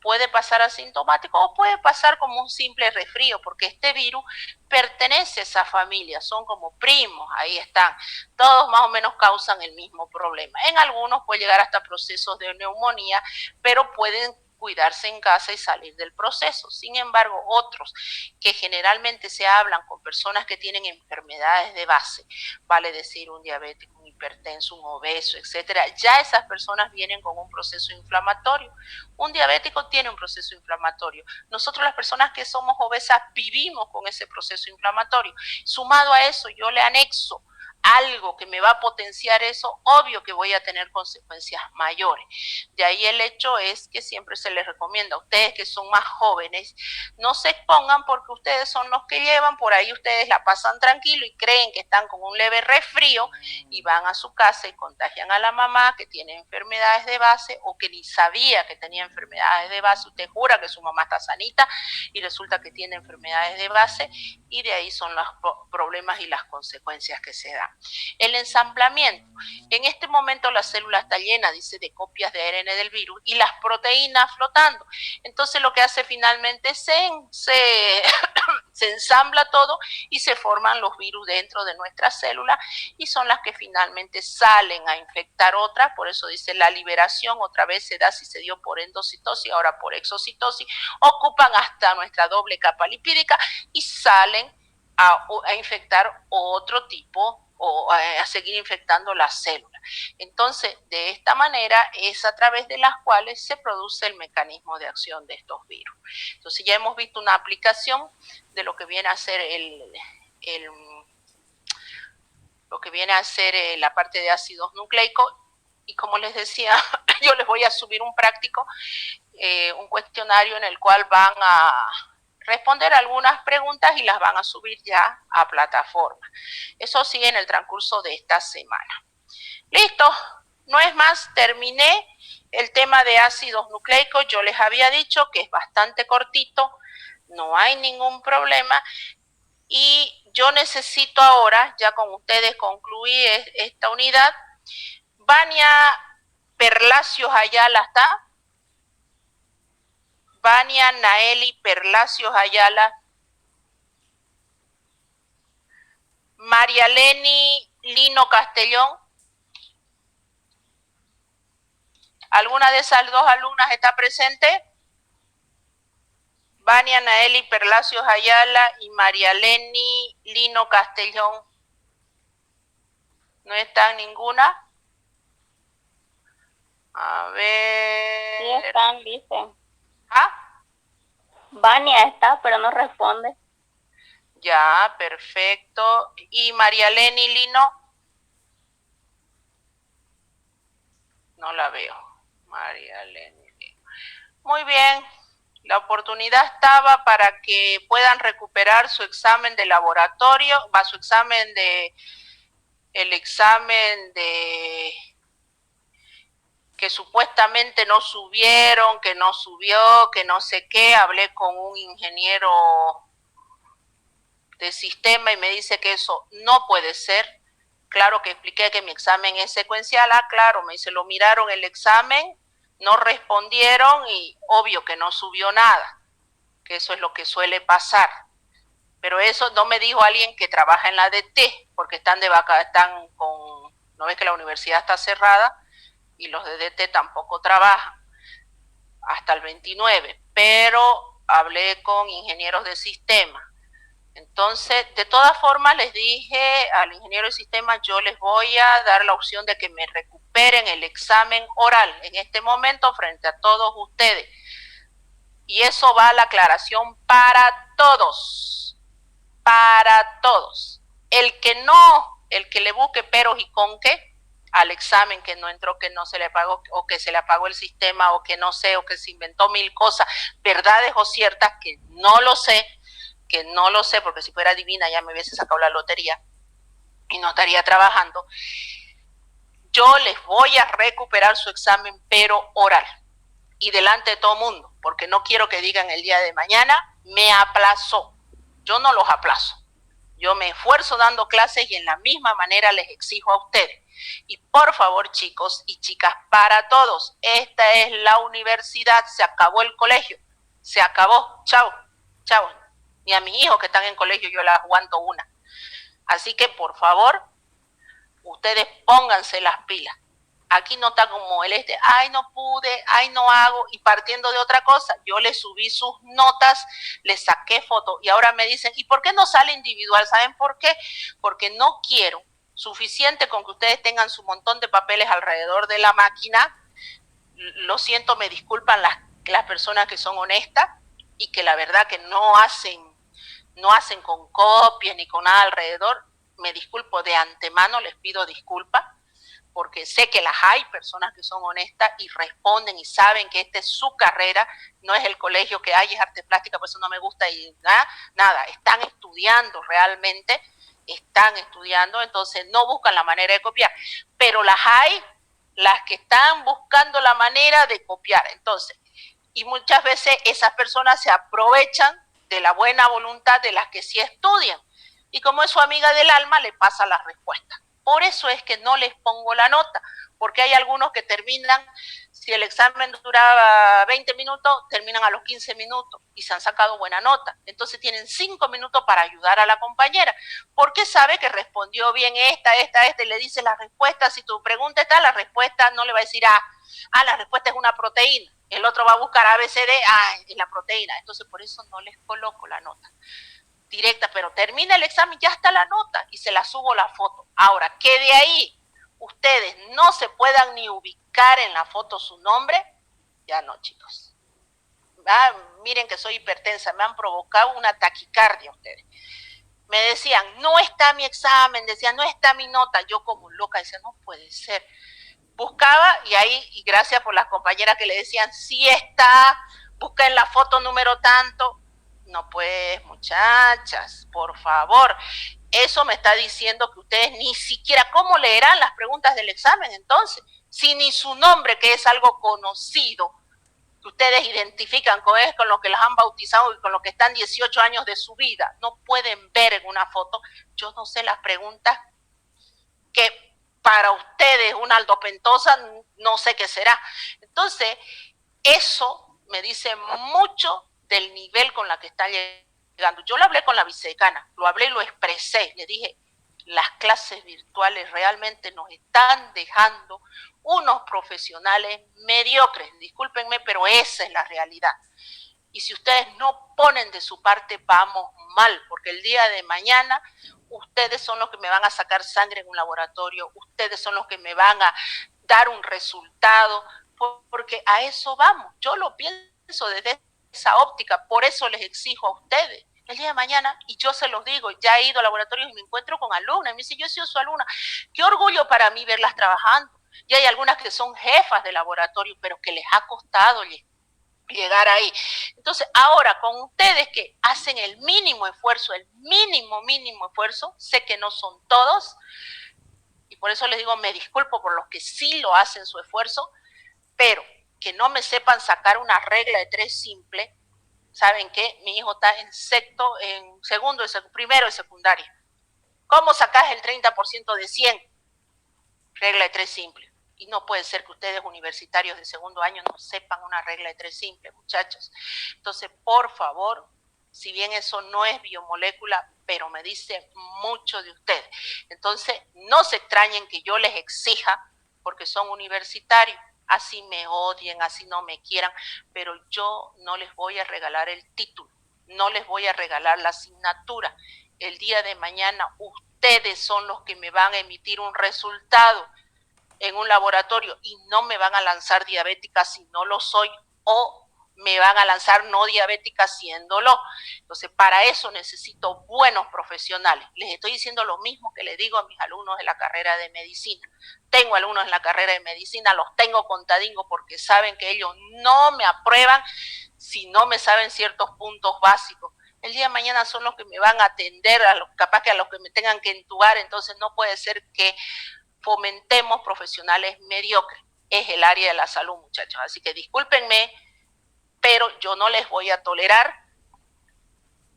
S1: o puede pasar como un simple resfrío, porque este virus pertenece a esa familia, son como primos, ahí están, todos más o menos causan el mismo problema. En algunos puede llegar hasta procesos de neumonía, pero pueden cuidarse en casa y salir del proceso. Sin embargo, otros que generalmente se hablan con personas que tienen enfermedades de base, vale decir un diabético, un hipertenso, un obeso, etcétera, ya esas personas vienen con un proceso inflamatorio. Un diabético tiene un proceso inflamatorio. Nosotros las personas que somos obesas vivimos con ese proceso inflamatorio. Sumado a eso, yo le anexo algo que me va a potenciar eso, obvio que voy a tener consecuencias mayores. De ahí el hecho es que siempre se les recomienda a ustedes que son más jóvenes, no se expongan porque ustedes son los que llevan, por ahí ustedes la pasan tranquilo y creen que están con un leve resfrío y van a su casa y contagian a la mamá que tiene enfermedades de base o que ni sabía que tenía enfermedades de base. Usted jura que su mamá está sanita y resulta que tiene enfermedades de base y de ahí son los problemas y las consecuencias que se dan. El ensamblamiento. En este momento la célula está llena, dice, de copias de ARN del virus y las proteínas flotando. Entonces lo que hace finalmente se ensambla todo y se forman los virus dentro de nuestras células y son las que finalmente salen a infectar otras. Por eso dice la liberación otra vez se da si se dio por endocitosis, ahora por exocitosis, ocupan hasta nuestra doble capa lipídica y salen a infectar otro tipo o a seguir infectando las células. Entonces, de esta manera es a través de las cuales se produce el mecanismo de acción de estos virus. Entonces, ya hemos visto una aplicación de lo que viene a ser la parte de ácidos nucleicos y como les decía, yo les voy a subir un práctico, un cuestionario en el cual van a responder algunas preguntas y las van a subir ya a plataforma. Eso sí, en el transcurso de esta semana. Listo, no es más, terminé el tema de ácidos nucleicos. Yo les había dicho que es bastante cortito, no hay ningún problema y yo necesito ahora, ya con ustedes concluí esta unidad. Vania Perlacios Ayala está. Vania Naeli Perlacios Ayala. María Leni Lino Castellón. ¿Alguna de esas dos alumnas está presente? Vania Naeli Perlacios Ayala y María Leni Lino Castellón. ¿No está ninguna? A ver.
S2: Sí están, dicen.
S1: ¿Ah?
S2: Vania está, pero no responde.
S1: Ya, perfecto. ¿Y María Leni Lino? No la veo. María Leni Lino. Muy bien. La oportunidad estaba para que puedan recuperar su examen de laboratorio, su examen de, el examen de que supuestamente no subieron, que no subió, que no sé qué. Hablé con un ingeniero de sistema y me dice que eso no puede ser. Claro que expliqué que mi examen es secuencial. Ah, claro, me dice, lo miraron el examen, no respondieron y obvio que no subió nada, que eso es lo que suele pasar. Pero eso no me dijo alguien que trabaja en la DT, porque están de vaca, están con, no ves que la universidad está cerrada y los de DT tampoco trabajan hasta el 29, pero hablé con ingenieros de sistema. Entonces, de todas formas, les dije al ingeniero de sistema, yo les voy a dar la opción de que me recuperen el examen oral en este momento frente a todos ustedes. Y eso va a la aclaración para todos. Para todos. El que le busque peros y con qué al examen, que no entró, que no se le pagó, o que se le apagó el sistema, o que no sé, o que se inventó mil cosas, verdades o ciertas, que no lo sé, que no lo sé, porque si fuera divina ya me hubiese sacado la lotería y no estaría trabajando, yo les voy a recuperar su examen, pero oral y delante de todo el mundo, porque no quiero que digan el día de mañana, me aplazó. Yo no los aplazo. Yo me esfuerzo dando clases y en la misma manera les exijo a ustedes. Y por favor, chicos y chicas, para todos, esta es la universidad, se acabó el colegio, se acabó, chao, chao. Ni a mis hijos que están en colegio yo les aguanto una. Así que, por favor, ustedes pónganse las pilas. Aquí no está como ay no pude, ay no hago, y partiendo de otra cosa, yo les subí sus notas, les saqué fotos, y ahora me dicen, ¿y por qué no sale individual? ¿Saben por qué? Porque no quiero, suficiente con que ustedes tengan su montón de papeles alrededor de la máquina, lo siento, me disculpan las personas que son honestas, y que la verdad que no hacen con copias ni con nada alrededor, me disculpo de antemano, les pido disculpas, porque sé que las hay personas que son honestas y responden y saben que esta es su carrera, no es el colegio que hay, es arte plástica, por eso no me gusta y nada, están estudiando realmente, entonces no buscan la manera de copiar, pero las hay, las que están buscando la manera de copiar, entonces, y muchas veces esas personas se aprovechan de la buena voluntad de las que sí estudian, y como es su amiga del alma, le pasa la respuesta. Por eso es que no les pongo la nota, porque hay algunos que terminan, si el examen duraba 20 minutos, terminan a los 15 minutos y se han sacado buena nota. Entonces tienen 5 minutos para ayudar a la compañera, porque sabe que respondió bien esta, y le dice la respuesta. Si tu pregunta está, la respuesta no le va a decir la respuesta es una proteína. El otro va a buscar ABCD, es la proteína. Entonces por eso no les coloco la nota directa, pero termina el examen, ya está la nota y se la subo la foto. Ahora, que de ahí ustedes no se puedan ni ubicar en la foto su nombre, ya no, chicos. Miren que soy hipertensa, me han provocado una taquicardia ustedes. Me decían, no está mi examen, decían, no está mi nota. Yo como loca decía, no puede ser. Buscaba y gracias por las compañeras que le decían, sí está, busca en la foto número tanto. No pues, muchachas, por favor, eso me está diciendo que ustedes ni siquiera, ¿cómo leerán las preguntas del examen entonces? Si ni su nombre, que es algo conocido, que ustedes identifican con lo que las han bautizado y con lo que están 18 años de su vida, no pueden ver en una foto. Yo no sé las preguntas que para ustedes una aldopentosa, no sé qué será. Entonces, eso me dice mucho del nivel con la que está llegando. Yo lo hablé con la vicedecana, lo hablé y lo expresé, le dije, las clases virtuales realmente nos están dejando unos profesionales mediocres, discúlpenme, pero esa es la realidad. Y si ustedes no ponen de su parte, vamos mal, porque el día de mañana ustedes son los que me van a sacar sangre en un laboratorio, ustedes son los que me van a dar un resultado, porque a eso vamos. Yo lo pienso desde esa óptica, por eso les exijo a ustedes. El día de mañana, y yo se los digo, ya he ido a laboratorios y me encuentro con alumnas, y me dice, yo he sido su alumna, qué orgullo para mí verlas trabajando. Y hay algunas que son jefas de laboratorio, pero que les ha costado llegar ahí. Entonces, ahora con ustedes que hacen el mínimo esfuerzo, mínimo esfuerzo, sé que no son todos, y por eso les digo, me disculpo por los que sí lo hacen su esfuerzo, pero que no me sepan sacar una regla de 3 simple. ¿Saben qué? Mi hijo está en segundo, primero de secundaria. ¿Cómo sacás el 30% de 100? Regla de 3 simple. Y no puede ser que ustedes universitarios de segundo año no sepan una regla de 3 simple, muchachos. Entonces, por favor, si bien eso no es biomolécula, pero me dice mucho de ustedes. Entonces, no se extrañen que yo les exija, porque son universitarios, así me odien, así no me quieran, pero yo no les voy a regalar el título, no les voy a regalar la asignatura. El día de mañana ustedes son los que me van a emitir un resultado en un laboratorio y no me van a lanzar diabética si no lo soy, o me van a lanzar no diabética siéndolo. Entonces, para eso necesito buenos profesionales. Les estoy diciendo lo mismo que les digo a mis alumnos de la carrera de medicina. Tengo alumnos en la carrera de medicina, los tengo contadingo porque saben que ellos no me aprueban si no me saben ciertos puntos básicos. el día de mañana son los que me van a atender, capaz que a los que me tengan que entubar, entonces no puede ser que fomentemos profesionales mediocres. Es el área de la salud, muchachos. Así que discúlpenme, pero yo no les voy a tolerar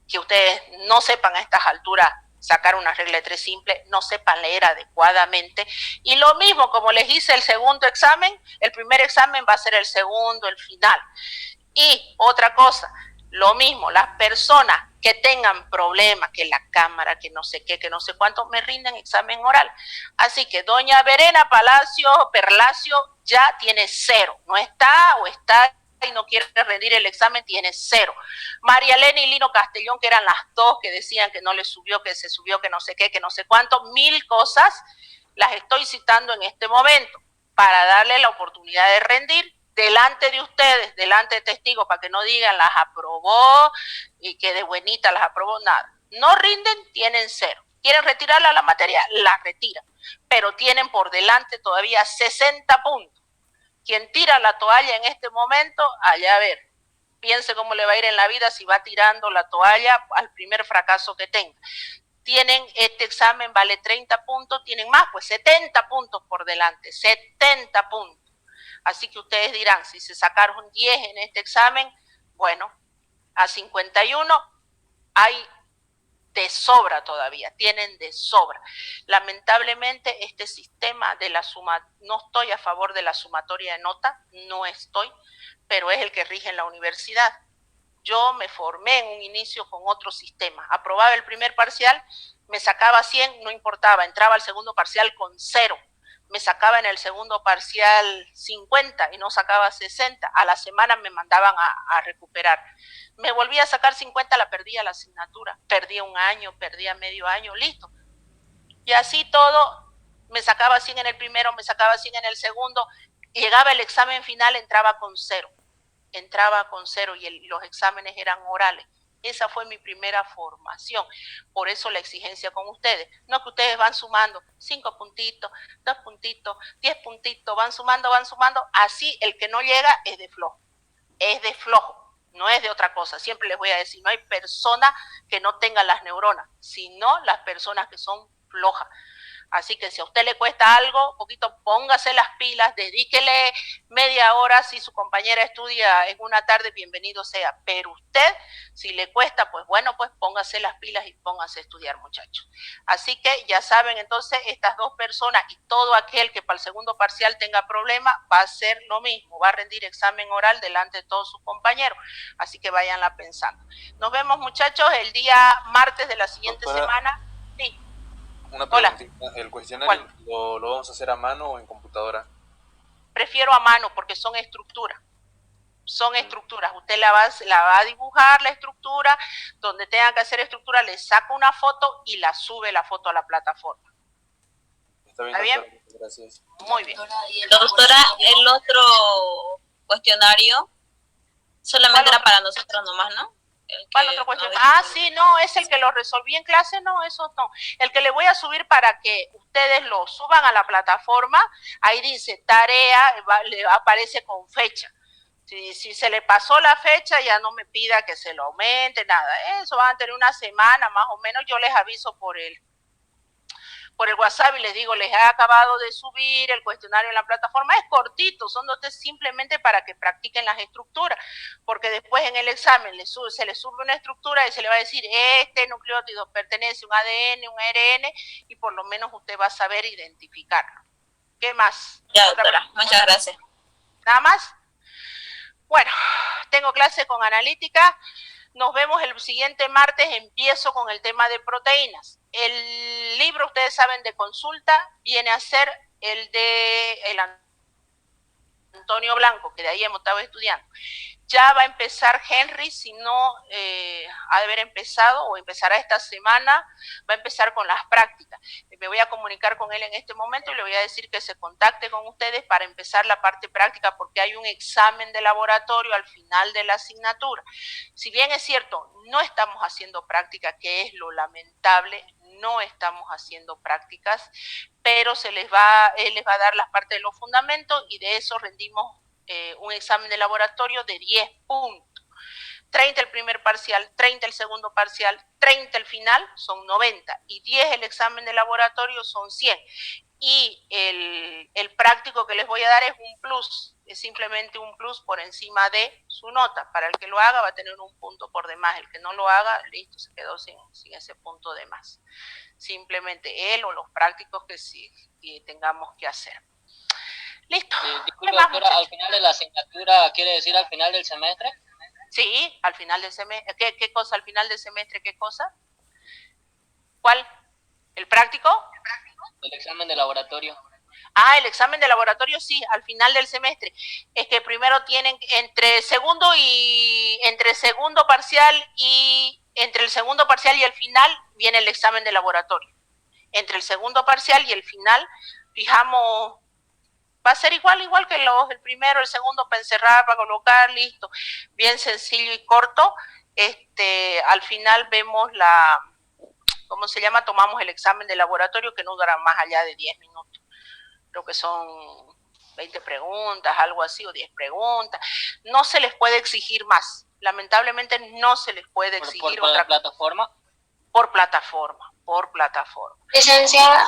S1: que ustedes no sepan a estas alturas sacar una regla de 3 simple, no sepan leer adecuadamente. Y lo mismo, como les hice el segundo examen, el primer examen va a ser el segundo, el final. Y otra cosa, lo mismo, las personas que tengan problemas, que la cámara, que no sé qué, que no sé cuánto, me rinden examen oral. Así que doña Verena Perlacio ya tiene 0, no está o está y no quiere rendir el examen, tiene 0. María Elena y Lino Castellón, que eran las dos que decían que no les subió, que se subió, que no sé qué, que no sé cuánto, 1000 cosas, las estoy citando en este momento para darle la oportunidad de rendir delante de ustedes, delante de testigos, para que no digan las aprobó y que de buenita las aprobó, nada. No rinden, tienen 0. ¿Quieren retirarla la materia? La retiran. Pero tienen por delante todavía 60 puntos. Quien tira la toalla en este momento, allá a ver, piense cómo le va a ir en la vida si va tirando la toalla al primer fracaso que tenga. Tienen este examen, vale 30 puntos, tienen más, pues 70 puntos por delante, 70 puntos. Así que ustedes dirán, si se sacaron 10 en este examen, bueno, a 51 hay de sobra todavía, tienen de sobra. Lamentablemente este sistema de la suma, no estoy a favor de la sumatoria de nota, no estoy, pero es el que rige en la universidad. Yo me formé en un inicio con otro sistema, aprobaba el primer parcial, me sacaba 100, no importaba, entraba al segundo parcial con 0, me sacaba en el segundo parcial 50 y no sacaba 60, a la semana me mandaban a recuperar. Me volvía a sacar 50, la perdía la asignatura, perdía un año, perdía medio año, listo. Y así todo, me sacaba 100 en el primero, me sacaba 100 en el segundo, llegaba el examen final, entraba con 0 y los exámenes eran orales. Esa fue mi primera formación, por eso la exigencia con ustedes. No que ustedes van sumando 5 puntitos, 2 puntitos, 10 puntitos, van sumando, así el que no llega es de flojo, no es de otra cosa. Siempre les voy a decir, no hay persona que no tenga las neuronas, sino las personas que son flojas. Así que si a usted le cuesta algo, poquito, póngase las pilas, dedíquele media hora. Si su compañera estudia en una tarde, bienvenido sea. Pero usted, si le cuesta, pues bueno, pues póngase las pilas y póngase a estudiar, muchachos. Así que ya saben, entonces, estas dos personas y todo aquel que para el segundo parcial tenga problema, va a hacer lo mismo, va a rendir examen oral delante de todos sus compañeros. Así que váyanla pensando. Nos vemos, muchachos, el día martes de la siguiente semana. Sí.
S3: Una preguntita, ¿el cuestionario lo vamos a hacer a mano o en computadora?
S1: Prefiero a mano porque son estructuras. Son estructuras. Usted la va a dibujar la estructura, donde tenga que hacer estructura, le saca una foto y la sube la foto a la plataforma.
S3: ¿Está bien, doctora? Bien? Gracias.
S1: Muy bien.
S4: Doctora, el otro cuestionario solamente era para nosotros nomás, ¿no?
S1: ¿Cuál otro cuestionario? Sí, no, es el que lo resolví en clase, no, eso no. El que le voy a subir para que ustedes lo suban a la plataforma, ahí dice tarea, le aparece con fecha. Si se le pasó la fecha, ya no me pida que se lo aumente, nada. Eso van a tener una semana más o menos, yo les aviso por el WhatsApp y les digo, les he acabado de subir el cuestionario en la plataforma. Es cortito, son dotes simplemente para que practiquen las estructuras, porque después en el examen se le sube una estructura y se le va a decir, este nucleótido pertenece a un ADN, un ARN, y por lo menos usted va a saber identificarlo. ¿Qué más?
S4: Ya, doctora, muchas gracias.
S1: ¿Nada más? Bueno, tengo clase con analítica. Nos vemos el siguiente martes, empiezo con el tema de proteínas. El libro, ustedes saben, de consulta, viene a ser el de Antonio Blanco, que de ahí hemos estado estudiando. Ya va a empezar Henry, si no ha de haber empezado o empezará esta semana, va a empezar con las prácticas. Me voy a comunicar con él en este momento y le voy a decir que se contacte con ustedes para empezar la parte práctica, porque hay un examen de laboratorio al final de la asignatura. Si bien es cierto, no estamos haciendo práctica, que es lo lamentable, no estamos haciendo prácticas, pero él les va a dar las partes de los fundamentos y de eso rendimos un examen de laboratorio de 10 puntos. 30 el primer parcial, 30 el segundo parcial, 30 el final, son 90, y 10 el examen de laboratorio, son 100. Y el práctico que les voy a dar es un plus, es simplemente un plus por encima de su nota. Para el que lo haga va a tener un punto por demás, el que no lo haga, listo, se quedó sin ese punto de más. Simplemente él o los prácticos que sí que tengamos que hacer. Listo.
S5: Disculpe, doctora, ¿al final de la asignatura quiere decir al final del semestre?
S1: Sí, al final del semestre. ¿Qué cosa? ¿Al final del semestre qué cosa? ¿Cuál? ¿El práctico?
S5: El examen de laboratorio.
S1: Ah, el examen de laboratorio sí, al final del semestre. Es que primero tienen entre segundo parcial y entre el segundo parcial y el final viene el examen de laboratorio. Entre el segundo parcial y el final fijamos, va a ser igual que el primero, el segundo, para encerrar, para colocar, listo. Bien sencillo y corto. Al final vemos ¿cómo se llama? Tomamos el examen de laboratorio, que no dura más allá de 10 minutos. Creo que son 20 preguntas, algo así, o 10 preguntas. No se les puede exigir más. Lamentablemente no se les puede exigir
S5: ¿Por plataforma?
S1: Por plataforma.
S6: Licenciada,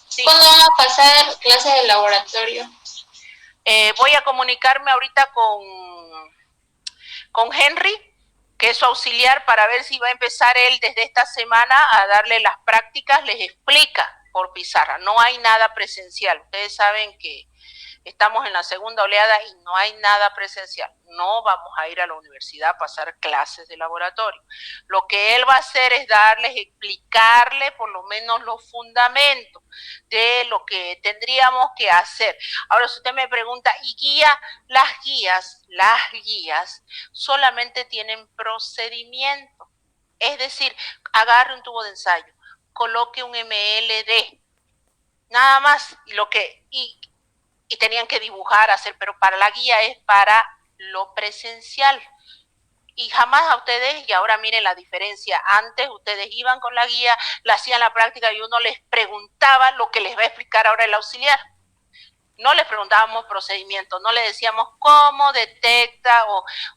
S1: Sí.
S6: ¿cuándo van a pasar clases de laboratorio?
S1: Voy a comunicarme ahorita con Henry, que es su auxiliar, para ver si va a empezar él desde esta semana a darle las prácticas, les explica por pizarra, no hay nada presencial. Ustedes saben que estamos en la segunda oleada y no hay nada presencial. No vamos a ir a la universidad a pasar clases de laboratorio. Lo que él va a hacer es explicarle por lo menos los fundamentos de lo que tendríamos que hacer. Ahora, si usted me pregunta, ¿y guía? Las guías solamente tienen procedimiento. Es decir, agarre un tubo de ensayo, coloque un MLD, nada más, y tenían que dibujar, hacer, pero para la guía es para lo presencial. Y jamás a ustedes, y ahora miren la diferencia, antes ustedes iban con la guía, la hacían la práctica y uno les preguntaba lo que les va a explicar ahora el auxiliar. No les preguntábamos procedimientos, no les decíamos cómo detecta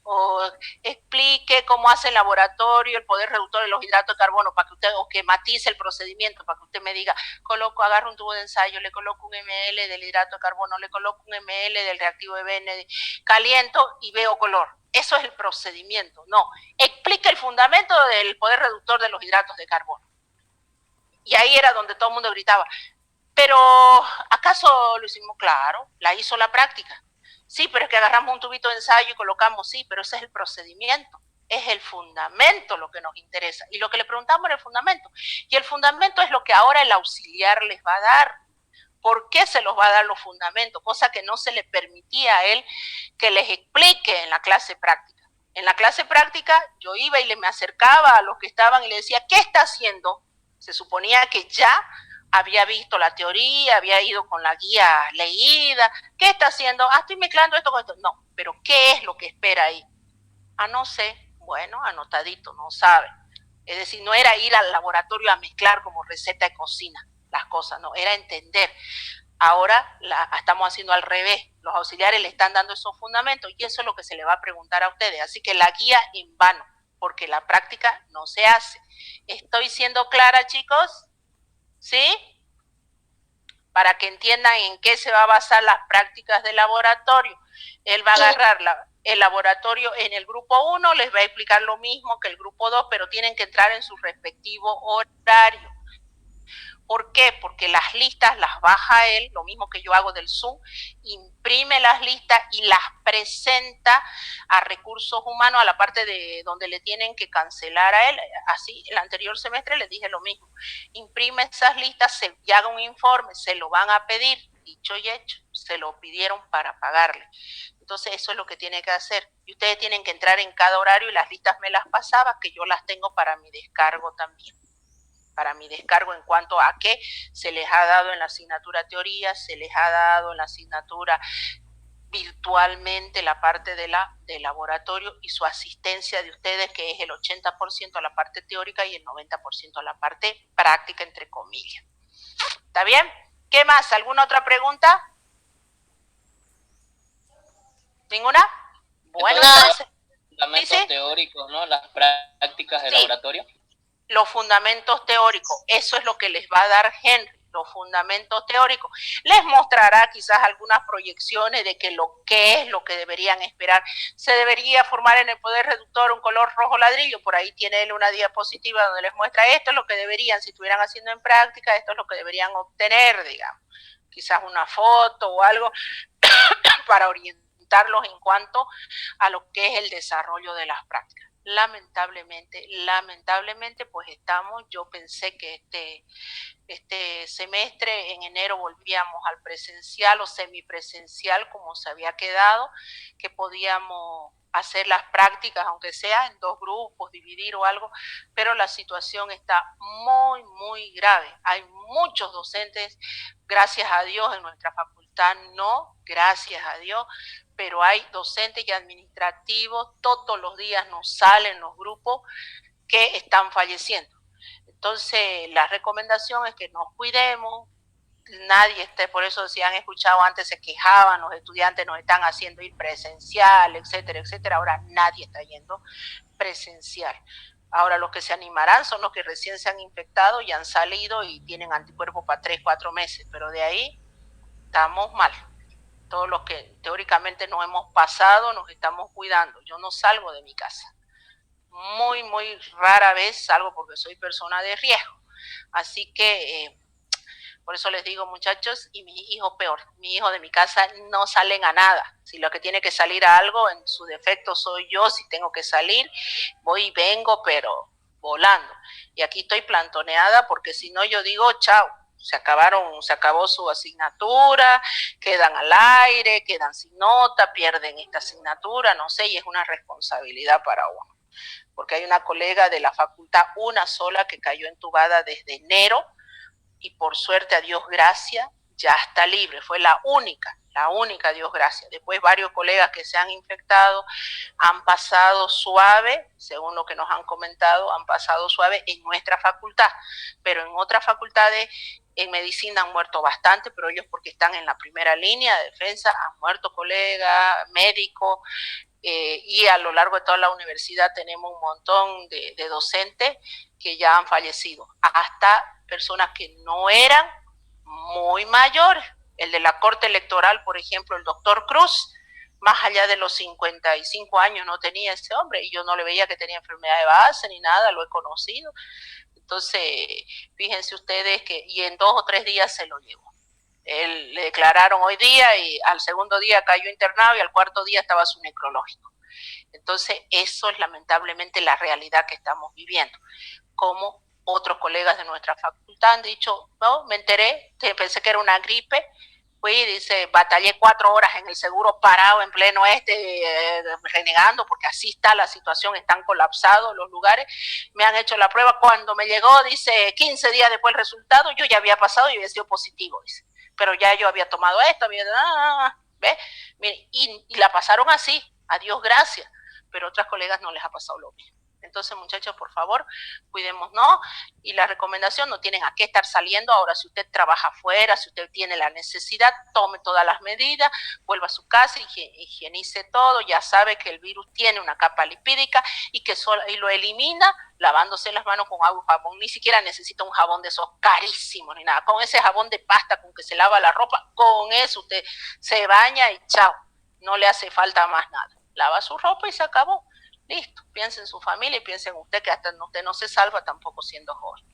S1: o explique cómo hace el laboratorio el poder reductor de los hidratos de carbono, para que usted, o que matice el procedimiento, para que usted me diga, agarro un tubo de ensayo, le coloco un ml del hidrato de carbono, le coloco un ml del reactivo EBN, caliento y veo color. Eso es el procedimiento. No, explica el fundamento del poder reductor de los hidratos de carbono. Y ahí era donde todo el mundo gritaba, pero ¿acaso lo hicimos? Claro, la hizo la práctica. Sí, pero es que agarramos un tubito de ensayo y colocamos, sí, pero ese es el procedimiento, es el fundamento lo que nos interesa. Y lo que le preguntamos era el fundamento. Y el fundamento es lo que ahora el auxiliar les va a dar. ¿Por qué se los va a dar los fundamentos? Cosa que no se le permitía a él que les explique en la clase práctica. En la clase práctica yo iba y me acercaba a los que estaban y le decía, ¿qué está haciendo? Se suponía que ya había visto la teoría, había ido con la guía leída. ¿Qué está haciendo? Estoy mezclando esto con esto. No, pero ¿qué es lo que espera ahí? No sé. Bueno, anotadito, no sabe. Es decir, no era ir al laboratorio a mezclar como receta de cocina las cosas, no, era entender. Ahora estamos haciendo al revés. Los auxiliares le están dando esos fundamentos y eso es lo que se le va a preguntar a ustedes. Así que la guía en vano, porque la práctica no se hace. ¿Estoy siendo clara, chicos? ¿Sí? Para que entiendan en qué se va a basar las prácticas de laboratorio. Él va a agarrar el laboratorio en el grupo 1, les va a explicar lo mismo que el grupo 2, pero tienen que entrar en su respectivo horario. ¿Por qué? Porque las listas las baja él, lo mismo que yo hago del Zoom, imprime las listas y las presenta a recursos humanos, a la parte de donde le tienen que cancelar a él. Así, el anterior semestre les dije lo mismo. Imprime esas listas y haga un informe, se lo van a pedir, dicho y hecho, se lo pidieron para pagarle. Entonces eso es lo que tiene que hacer. Y ustedes tienen que entrar en cada horario y las listas me las pasaba, que yo las tengo para mi descargo también. Para mi descargo en cuanto a qué se les ha dado en la asignatura teoría, se les ha dado en la asignatura virtualmente la parte de laboratorio y su asistencia de ustedes, que es el 80% a la parte teórica y el 90% a la parte práctica, entre comillas. ¿Está bien? ¿Qué más? ¿Alguna otra pregunta? ¿Ninguna? Bueno, entonces.
S5: fundamentos teóricos, ¿no? Las prácticas de laboratorio.
S1: Los fundamentos teóricos, eso es lo que les va a dar Henry, los fundamentos teóricos. Les mostrará quizás algunas proyecciones de que es lo que deberían esperar. Se debería formar en el poder reductor un color rojo ladrillo, por ahí tiene él una diapositiva donde les muestra esto es lo que deberían, si estuvieran haciendo en práctica, esto es lo que deberían obtener, digamos. Quizás una foto o algo para orientarlos en cuanto a lo que es el desarrollo de las prácticas. Lamentablemente, pues yo pensé que este semestre en enero volvíamos al presencial o semipresencial como se había quedado, que podíamos hacer las prácticas, aunque sea en 2 grupos, dividir o algo, pero la situación está muy, muy grave. Hay muchos docentes, gracias a Dios, en nuestra facultad no, gracias a Dios, pero hay docentes y administrativos, todos los días nos salen los grupos que están falleciendo. Entonces, la recomendación es que nos cuidemos, nadie esté, por eso si han escuchado antes se quejaban, los estudiantes nos están haciendo ir presencial, etcétera, etcétera, ahora nadie está yendo presencial. Ahora los que se animarán son los que recién se han infectado y han salido y tienen anticuerpos para 3, 4 meses, pero de ahí estamos mal. Todos los que teóricamente no hemos pasado nos estamos cuidando. Yo no salgo de mi casa. Muy, muy rara vez salgo porque soy persona de riesgo. Así que por eso les digo, muchachos, y mi hijo peor, mi hijo de mi casa no salen a nada. Si lo que tiene que salir a algo, en su defecto soy yo, si tengo que salir, voy y vengo, pero volando. Y aquí estoy plantoneada porque si no yo digo, chao. Se acabó su asignatura, quedan al aire, quedan sin nota, pierden esta asignatura, no sé, y es una responsabilidad para uno. Porque hay una colega de la facultad, una sola, que cayó entubada desde enero, y por suerte, a Dios gracias, ya está libre, fue la única, Dios gracias. Después varios colegas que se han infectado han pasado suave, según lo que nos han comentado, han pasado suave en nuestra facultad, pero en otras facultades en medicina han muerto bastante, pero ellos porque están en la primera línea de defensa, han muerto colegas, médicos, y a lo largo de toda la universidad tenemos un montón de docentes que ya han fallecido, hasta personas que no eran muy mayores. El de la Corte Electoral, por ejemplo, el doctor Cruz, más allá de los 55 años no tenía ese hombre, y yo no le veía que tenía enfermedad de base ni nada, lo he conocido. Entonces, fíjense ustedes que, y en 2 o 3 días se lo llevó. Él le declararon hoy día y al segundo día cayó internado y al cuarto día estaba su necrológico. Entonces, eso es lamentablemente la realidad que estamos viviendo. Como otros colegas de nuestra facultad han dicho, no, me enteré, pensé que era una gripe, fui, dice, batallé 4 horas en el seguro parado en pleno renegando, porque así está la situación, están colapsados los lugares, me han hecho la prueba, cuando me llegó, dice, 15 días después el resultado, yo ya había pasado y había sido positivo, dice, pero ya yo había tomado esto, ¿ves? Mire, y la pasaron así, a Dios gracias, pero otras colegas no les ha pasado lo mismo. Entonces, muchachos, por favor, cuidémonos, y la recomendación, no tienen a qué estar saliendo. Ahora, si usted trabaja afuera, si usted tiene la necesidad, tome todas las medidas, vuelva a su casa, higienice todo, ya sabe que el virus tiene una capa lipídica y lo elimina lavándose las manos con agua y jabón. Ni siquiera necesita un jabón de esos carísimos ni nada. Con ese jabón de pasta con que se lava la ropa, con eso usted se baña y chao, no le hace falta más nada. Lava su ropa y se acabó. Listo, piense en su familia y piense en usted, que hasta usted no se salva tampoco siendo joven.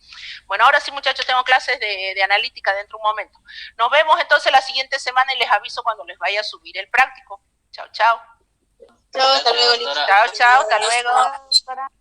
S1: Bueno, ahora sí, muchachos, tengo clases de analítica dentro de un momento. Nos vemos entonces la siguiente semana y les aviso cuando les vaya a subir el práctico. Chao, chao.
S6: Chao, hasta luego.
S1: Chao, chao, hasta luego.